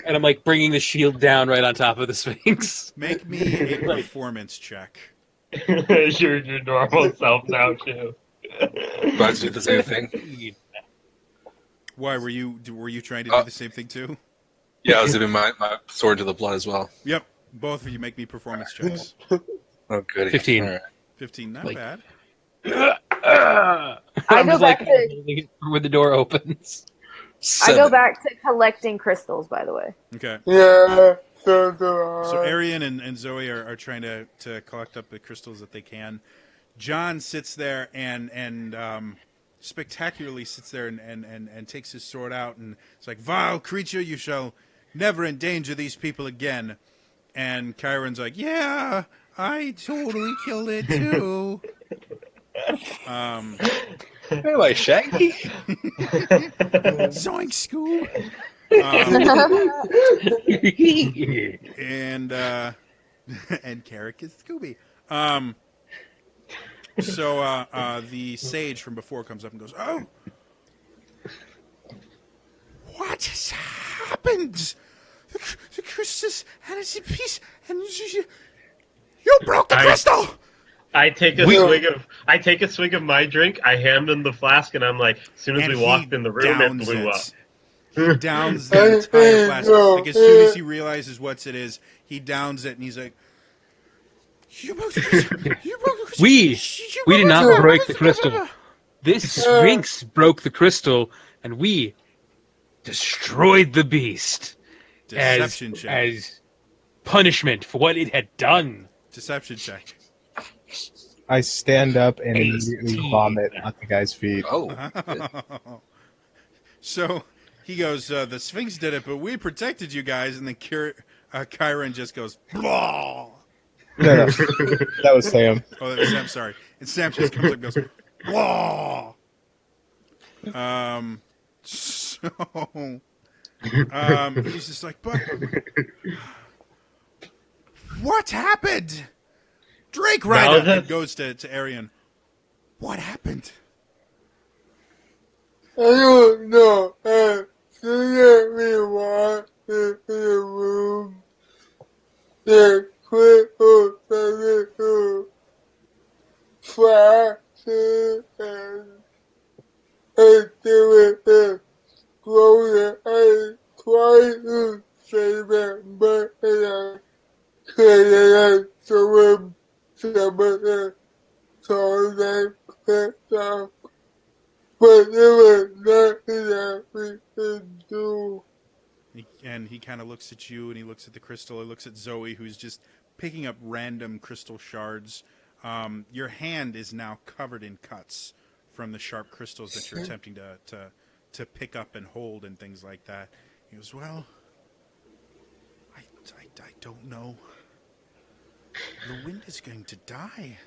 and I'm like bringing the shield down right on top of the Sphinx. Make me a performance check. You're your normal self now, too. But do the same thing. Why were you trying to do the same thing too? Yeah, I was doing my sword to the blood as well. Yep, both of you make me performance checks. Oh, goody. 15. All right. 15, not Like- bad. I I'm go just back like to when the door opens. I go 7. back to collecting crystals. By the way, Okay. Yeah, so do I. So Arian and Zoe are trying to collect up the crystals that they can. John sits there and spectacularly sits there and takes his sword out and it's like, "Vile creature, you shall never endanger these people again." And Chiron's like, "Yeah, I totally killed it too." Hey, like Shaggy. Zoink, Scoob. And Carrick is Scooby. So the sage from before comes up and goes, "Oh, what has happened? The crystal and it's in peace, and you broke the crystal." I take a swig of my drink. I hand him the flask, and I'm like, as soon as And we he walked in the room, it downs blew up. he downs the entire flask. Like as soon as he realizes what it is, he downs it and he's like, "You broke the crystal. You broke the crystal. We did not break the crystal. This Sphinx broke the crystal, and we destroyed the beast Deception check. as punishment for what it had done. Deception check. I stand up and 18. immediately vomit at the guy's feet. Oh, So he goes, the Sphinx did it, but we protected you guys. And then Kyron just goes, blah. No, that was Sam. Oh, that was Sam, sorry. And Sam just comes up and goes, blah. He's just like, but what happened? Drake Rider and goes to Arian. What happened? I don't know. So let me walk into the room. The crystal started fracture and there was a explosion. I tried to save it, but I couldn't. So some of the cars I picked up. But there was nothing that we could do. And he kind of looks at you, and he looks at the crystal. He looks at Zoe, who's just picking up random crystal shards. Your hand is now covered in cuts from the sharp crystals that you're attempting to pick up and hold and things like that. He goes, well, I don't know. The wind is going to die.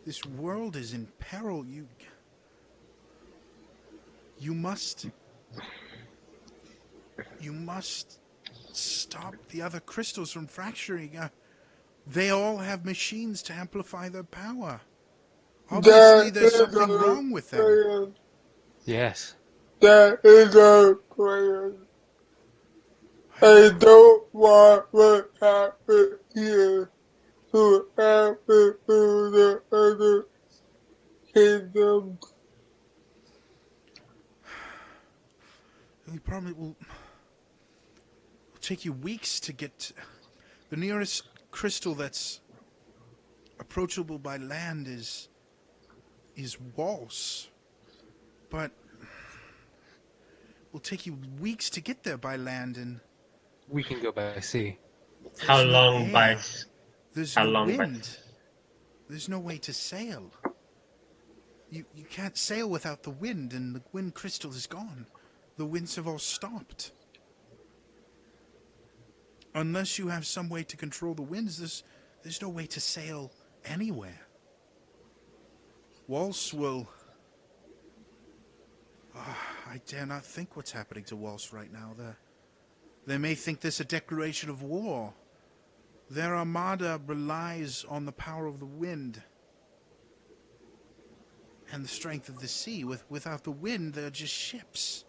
This world is in peril. You must stop the other crystals from fracturing. They all have machines to amplify their power. Obviously, there's something wrong with them. Yes. That is our plan. I don't want what happened here to happen to the other kingdoms. The problem will take you weeks to get the nearest crystal that's approachable by land is Waltz, but it will take you weeks to get there by land, and We can go by sea. How long air. by? There's How no long by? wind. There's no way to sail. You can't sail without the wind, and the wind crystal is gone. The winds have all stopped. Unless you have some way to control the winds, there's no way to sail anywhere. Waltz will... I dare not think what's happening to Waltz right now. They may think this a declaration of war. Their armada relies on the power of the wind and the strength of the sea. Without the wind, they're just ships.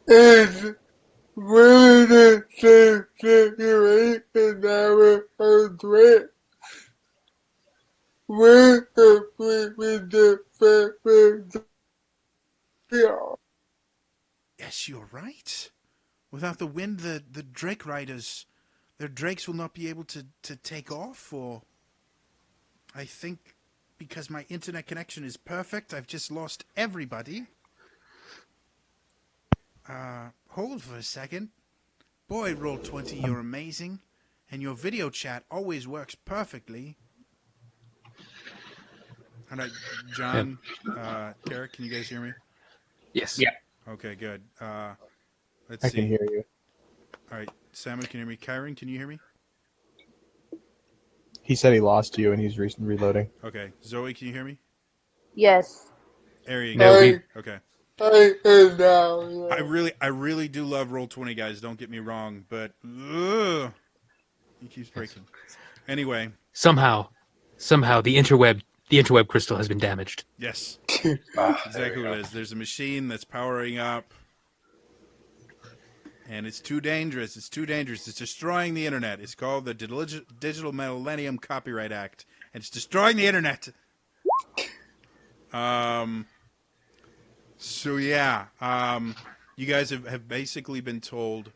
It's really the same situation that we're threat. We're completely different. Yes, you're right. Without the wind, the Drake Riders, their drakes will not be able to take off, or... I think because my internet connection is perfect, I've just lost everybody. Hold for a second. Boy, Roll20, you're amazing. And your video chat always works perfectly. All right, John, Derek, can you guys hear me? Yes. Yeah. Okay, good. Let's I see. can hear you. All right, Salmon, can you hear me? Kyron, can you hear me? He said he lost you and he's reloading. Okay. Zoe, can you hear me? Yes. Arian, No, can you he- hear me? Okay. I really do love Roll20, guys. Don't get me wrong, but he keeps breaking. Anyway, Somehow, the interweb crystal has been damaged. yes, there exactly we what go. it is. There's a machine that's powering up, and it's too dangerous. It's too dangerous. It's destroying the internet. It's called the Digital Millennium Copyright Act, and it's destroying the internet. So yeah, You guys have basically been told,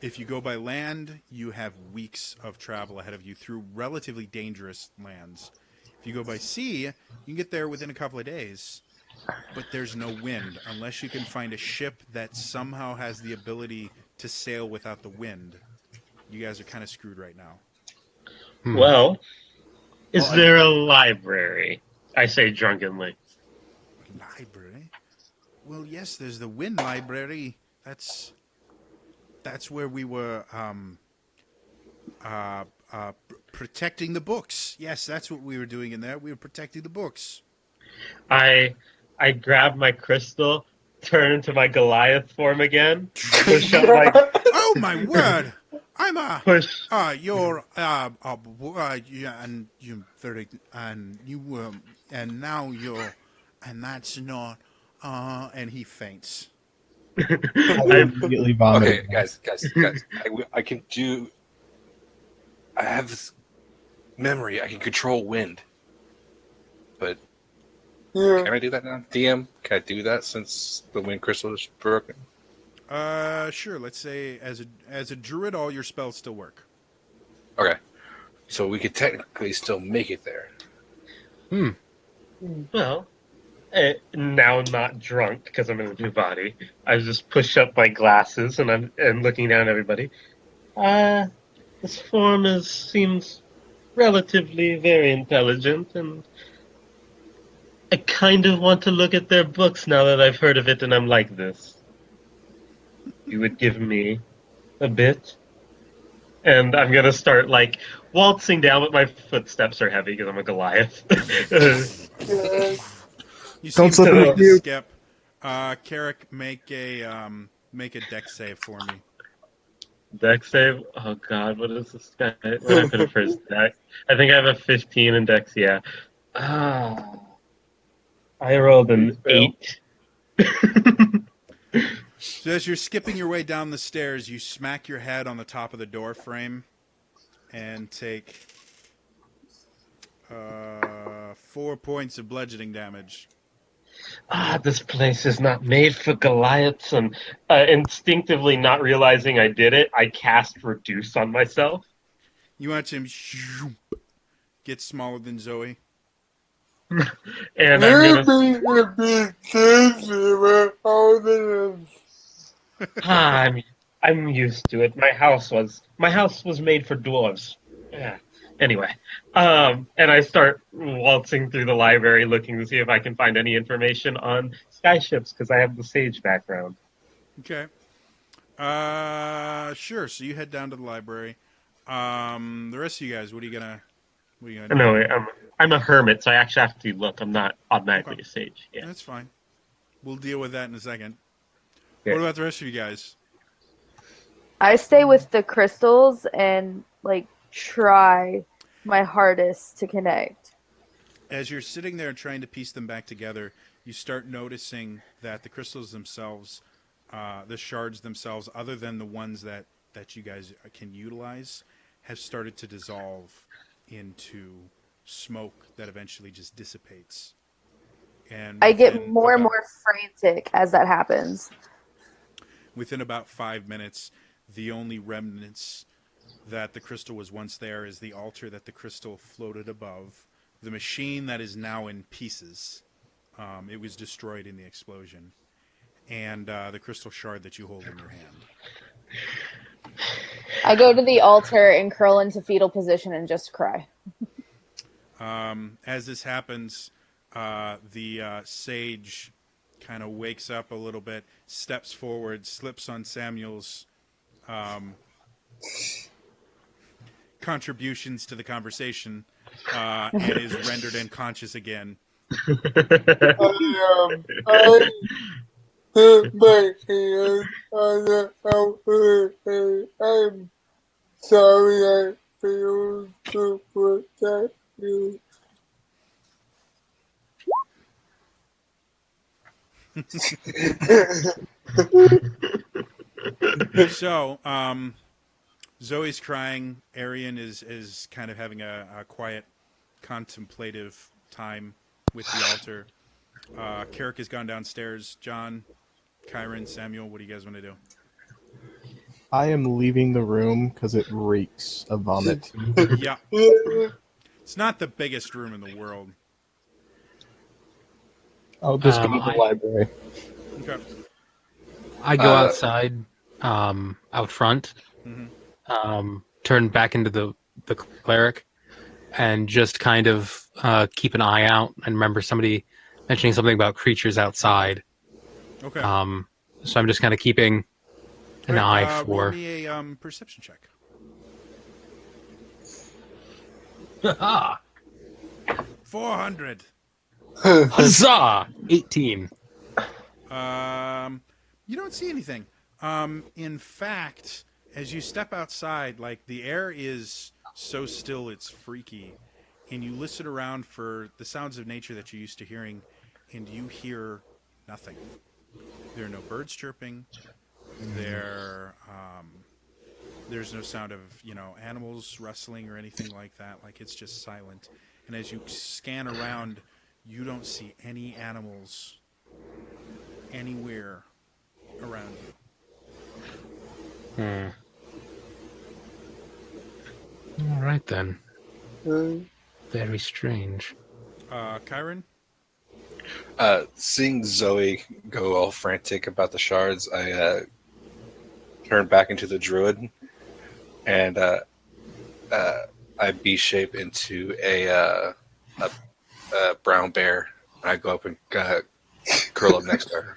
if you go by land, you have weeks of travel ahead of you through relatively dangerous lands. If you go by sea, you can get there within a couple of days, but there's no wind unless you can find a ship that somehow has the ability to sail without the wind. You guys are kind of screwed right now. Well, is Well, there a library? I say drunkenly. Library? Well, yes, there's the Wind Library. That's where we were protecting the books. Yes, that's what we were doing in there. We were protecting the books. I grab my crystal, turn into my Goliath form again, push up my Oh my word! I'm push. you're yeah, and you very and you and now you're and that's not and he faints. I I immediately vomited. Okay, guys. I can do. I have this memory. I can control wind, but Yeah. can I do that now? DM, can I do that since the wind crystal is broken? Sure. Let's say as a druid, all your spells still work. Okay, so we could technically still make it there. well, now I'm not drunk because I'm in a new body. I just push up my glasses and I'm looking down at everybody. This form seems relatively very intelligent, and I kind of want to look at their books now that I've heard of it and I'm like this. You would give me a bit? And I'm gonna start like waltzing down, but my footsteps are heavy because I'm a Goliath. You see Don't him slip kind in of the queue. skip. Carrick, make a deck save for me. Deck save? Oh god, what is this guy? What did I put in for his deck? I think I have a 15 in Dex, yeah. Ah, I rolled an Fail. 8. So as you're skipping your way down the stairs, you smack your head on the top of the door frame and take 4 points of bludgeoning damage. This place is not made for Goliaths, and instinctively not realizing I did it, I cast Reduce on myself. You watch him get smaller than Zoe. And I'm gonna I'm used to it. My house was made for dwarves. Yeah. Anyway, and I start waltzing through the library looking to see if I can find any information on skyships because I have the sage background. Okay. Sure. So you head down to the library. The rest of you guys, what are you gonna do? No, I'm a hermit, so I actually have to look. I'm not automatically Okay. a sage. Yeah. That's fine. We'll deal with that in a second. Yeah. What about the rest of you guys? I stay with the crystals and like try my hardest to connect. As you're sitting there trying to piece them back together, you start noticing that the crystals themselves, the shards themselves, other than the ones that you guys can utilize, have started to dissolve into smoke that eventually just dissipates. And I get more and more frantic as that happens. within about 5 minutes, the only remnants that the crystal was once there is the altar that the crystal floated above, the machine that is now in pieces. It was destroyed in the explosion, and the crystal shard that you hold in your hand. I go to the altar and curl into fetal position and just cry. As this happens, the sage kind of wakes up a little bit, steps forward, slips on Samuel's contributions to the conversation, and is rendered unconscious again. I'm sorry I failed to protect you. So, Zoe's crying. Arian is kind of having a quiet, contemplative time with the altar. Carrick has gone downstairs. John, Kyron, Samuel, what do you guys want to do? I am leaving the room because it reeks of vomit. Yeah. It's not the biggest room in the world. I'll just go to the I library. Okay. I go outside, out front, Mm-hmm. turn back into the cleric, and just kind of keep an eye out. And remember somebody mentioning something about creatures outside. Okay. So I'm just kind of keeping an eye Roll for. me a perception check. Ah, 400. huzzah! 18. You don't see anything. In fact, as you step outside, like the air is so still it's freaky, and you listen around for the sounds of nature that you're used to hearing, and you hear nothing. There are no birds chirping. There's no sound of animals rustling or anything like that. Like it's just silent. And as you scan around, you don't see any animals anywhere around you. All right then. Very strange. Kyron? Seeing Zoe go all frantic about the shards, I turn back into the druid, and I B-shape into a brown bear. And I go up and curl up next to her.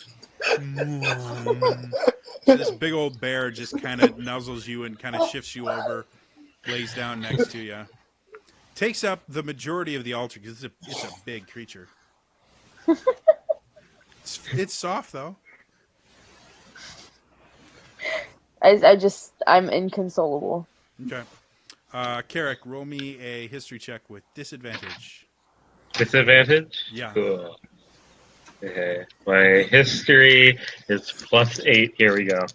So this big old bear just kind of nuzzles you and kind of shifts you over, lays down next to you. Takes up the majority of the altar because it's a big creature. It's soft though. I'm inconsolable. Okay. Carrick, roll me a history check with disadvantage. Disadvantage? Yeah. Cool. Okay. My history is +8. Here we go.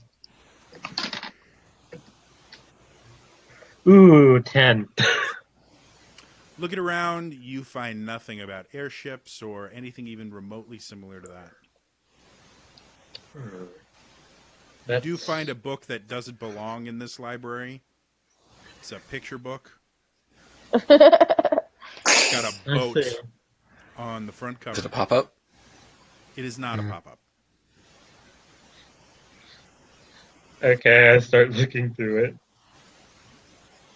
Ooh, 10. Looking around, you find nothing about airships or anything even remotely similar to that. You do find a book that doesn't belong in this library. It's a picture book. It's got a boat on the front cover. Is it a pop-up? It is not a pop-up. Okay, I start looking through it.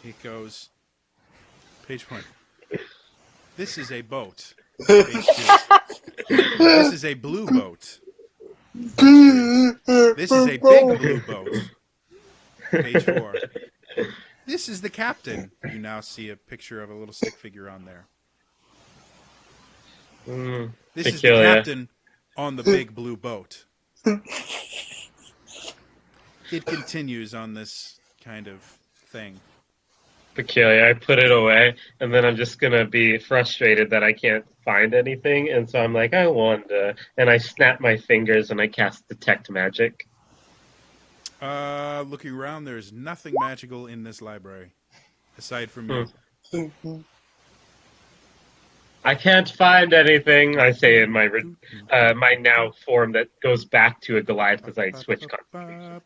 It goes, page 1. This is a boat. Page 2. This is a blue boat. Page 3. This is a big blue boat. Page 4. This is the captain. You now see a picture of a little stick figure on there. This is the captain on the big blue boat. It continues on this kind of thing. Peculiar. I put it away, and then I'm just gonna be frustrated that I can't find anything, and so I'm like, I wonder, and I snap my fingers and I cast Detect Magic. Looking around, there's nothing magical in this library, aside from you. I can't find anything. I say in my my now form that goes back to a Goliath because I switched constitution.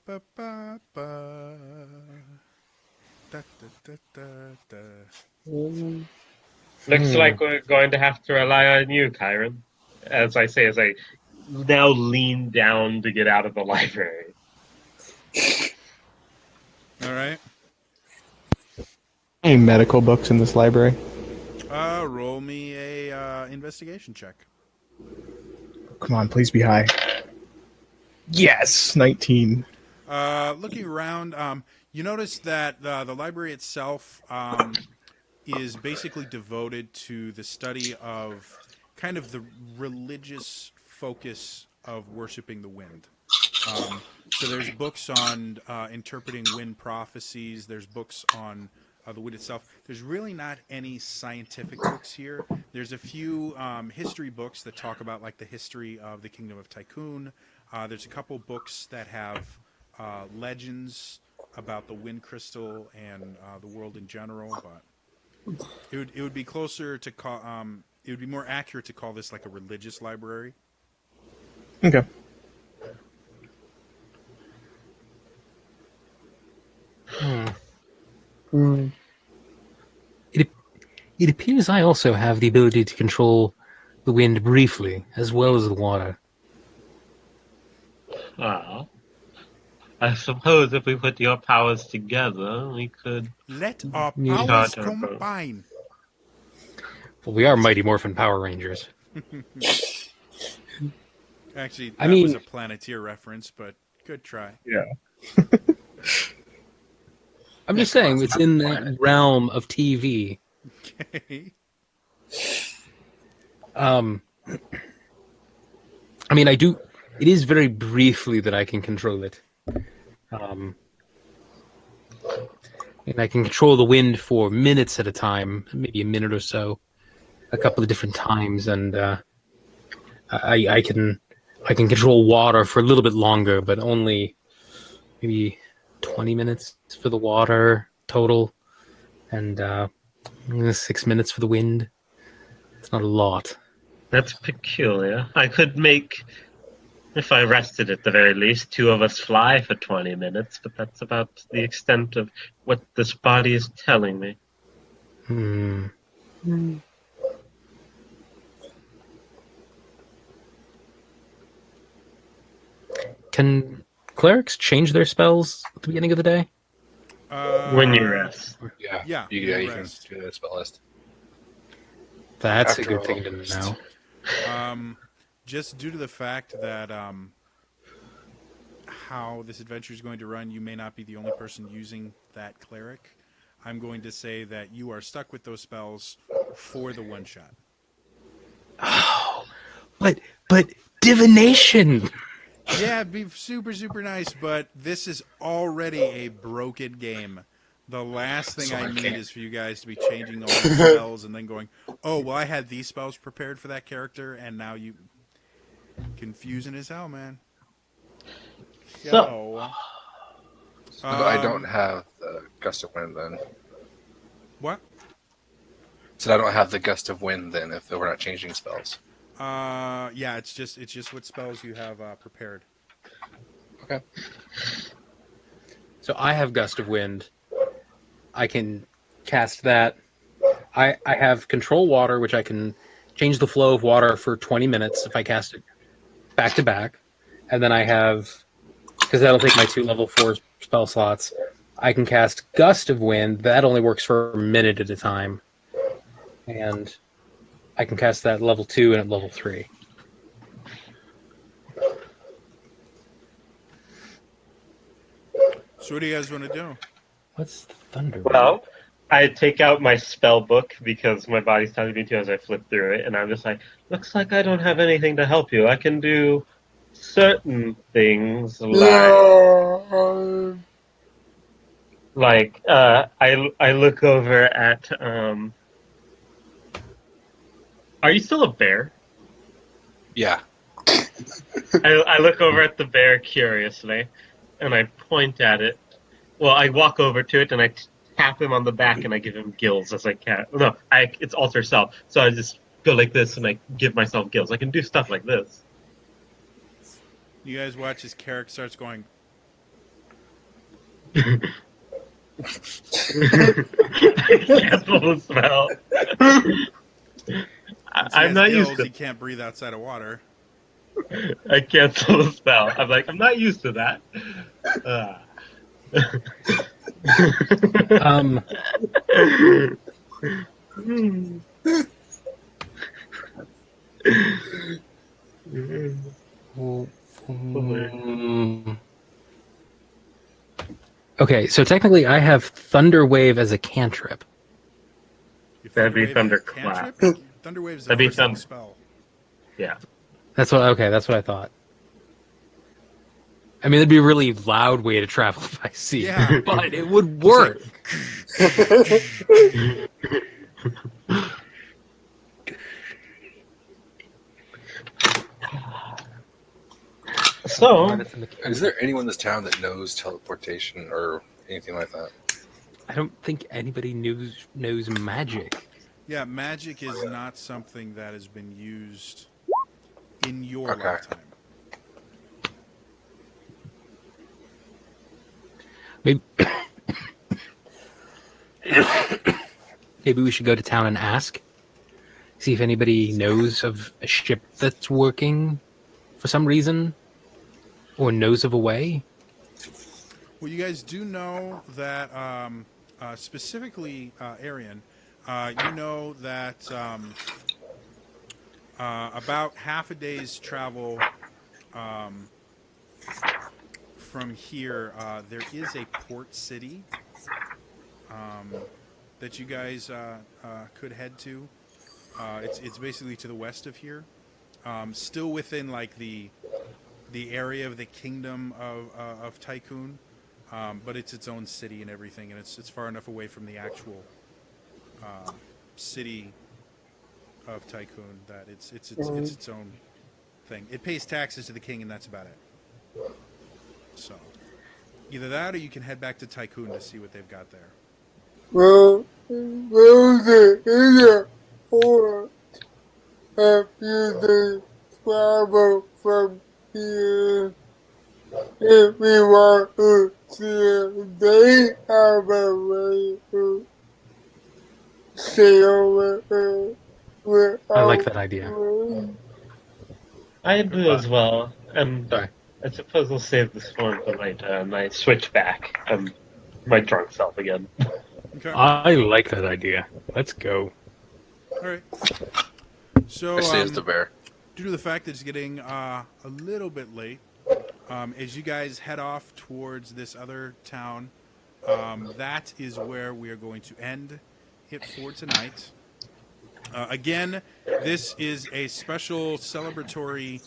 Looks like we're going to have to rely on you, Kyron. As I say, as I now lean down to get out of the library. All right. Any medical books in this library? Roll me a investigation check. Come on, please be high. Yes, 19. Looking around, you notice that the library itself is basically devoted to the study of kind of the religious focus of worshiping the wind. So there's books on interpreting wind prophecies. There's books on the wind itself. There's really not any scientific books here. There's a few history books that talk about like the history of the Kingdom of Tycoon. There's a couple books that have legends about the wind crystal and the world in general, but it would be closer to it would be more accurate to call this like a religious library. Okay. It appears I also have the ability to control the wind briefly, as well as the water. Well, I suppose if we put your powers together, we could Let our Yeah. powers Charter boat. combine. Well, we are Mighty Morphin Power Rangers. Actually, I that was mean- a Planeteer reference, but good try. Yeah. I'm just saying, it's in that realm of TV. Okay. I mean, I do. It is very briefly that I can control it. And I can control the wind for minutes at a time, maybe a minute or so, a couple of different times, and I can control water for a little bit longer, but only maybe 20 minutes for the water total, and 6 minutes for the wind. It's not a lot. That's peculiar. I could make, if I rested at the very least, 2 of us fly for 20 minutes, but that's about the extent of what this body is telling me. Can clerics change their spells at the beginning of the day? When you rest. Yeah, Yeah, you you can rest. do that spell list. That's After a good all, thing to know. Just due to the fact that how this adventure is going to run, you may not be the only person using that cleric. I'm going to say that you are stuck with those spells for the one shot. But divination. Yeah, it'd be super, super nice, but this is already a broken game. The last thing I need is for you guys to be changing all the spells and then going, oh, well, I had these spells prepared for that character, and now you... Confusing as hell, man. So... I don't have the gust of wind then. What? So I don't have the gust of wind then if we're not changing spells. Yeah, it's just what spells you have prepared. Okay. So I have Gust of Wind. I can cast that. I have Control Water, which I can change the flow of water for 20 minutes if I cast it back to back. And then I have, because that'll take my 2 level 4 spell slots, I can cast Gust of Wind. That only works for a minute at a time. And I can cast that at level 2 and at level 3. So what do you guys want to do? What's Thunder? Well, I take out my spell book because my body's telling me to as I flip through it, and I'm just like, looks like I don't have anything to help you. I can do certain things like I look over at Are you still a bear? Yeah. I look over at the bear curiously, and I point at it. Well, I walk over to it and I tap him on the back and I give him gills as I can. No, it's alter self. So I just go like this and I give myself gills. I can do stuff like this. You guys watch his character starts going, I cancel the spell. I'm not used to he can't breathe outside of water. I cancel the spell. I'm like, I'm not used to that. Okay, so technically I have Thunder Wave as a cantrip. If That'd be Thunderwave is a Thunderclap. cantrip, Thunderwave is a That'd be first level Thunder. spell. Yeah. That's what I thought. I mean, it'd be a really loud way to travel by sea, Yeah. but it would work. So, Is there anyone in this town that knows teleportation or anything like that? I don't think anybody knows magic. Yeah, magic is not something that has been used in your Okay. lifetime. Maybe, maybe we should go to town and ask. See if anybody knows of a ship that's working for some reason, or knows of a way. Well, you guys do know that specifically, Arian, you know that about half a day's travel from here, there is a port city that you guys could head to. It's basically to the west of here, still within like the area of the kingdom of Tycoon, but it's its own city and everything, and it's far enough away from the actual city of Tycoon that it's its own thing. It pays taxes to the king, and that's about it. So either that, or you can head back to Tycoon to see what they've got there. Well, the area or have you to travel from here if we want to see they have a way to stay over I like without that idea. rain. I do as well. Sorry. I suppose I'll save this one for my switchback. My drunk self again. Okay. I like that idea. Let's go. All right. So I say it's the bear. due to the fact that it's getting a little bit late, as you guys head off towards this other town, that is where we are going to end it for tonight. Again, this is a special celebratory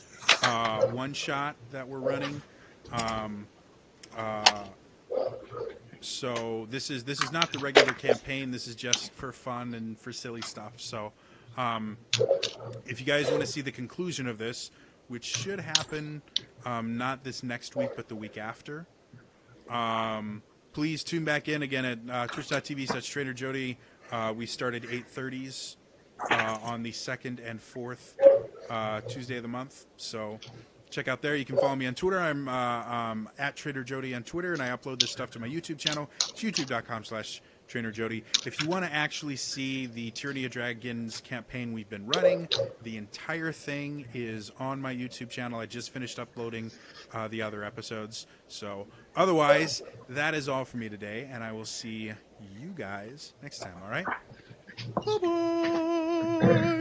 one-shot that we're running. So this is not the regular campaign. This is just for fun and for silly stuff. So if you guys want to see the conclusion of this, which should happen not this next week, but the week after, please tune back in again at twitch.tv/TrainerJody. We started 8:30s on the 2nd and 4th Tuesday of the month. So check out there. You can follow me on Twitter. I'm at TrainerJody on Twitter, and I upload this stuff to my YouTube channel. It's youtube.com/TrainerJody. If you want to actually see the Tyranny of Dragons campaign we've been running, the entire thing is on my YouTube channel. I just finished uploading the other episodes. So otherwise, that is all for me today, and I will see you guys next time, all right? Bye-bye!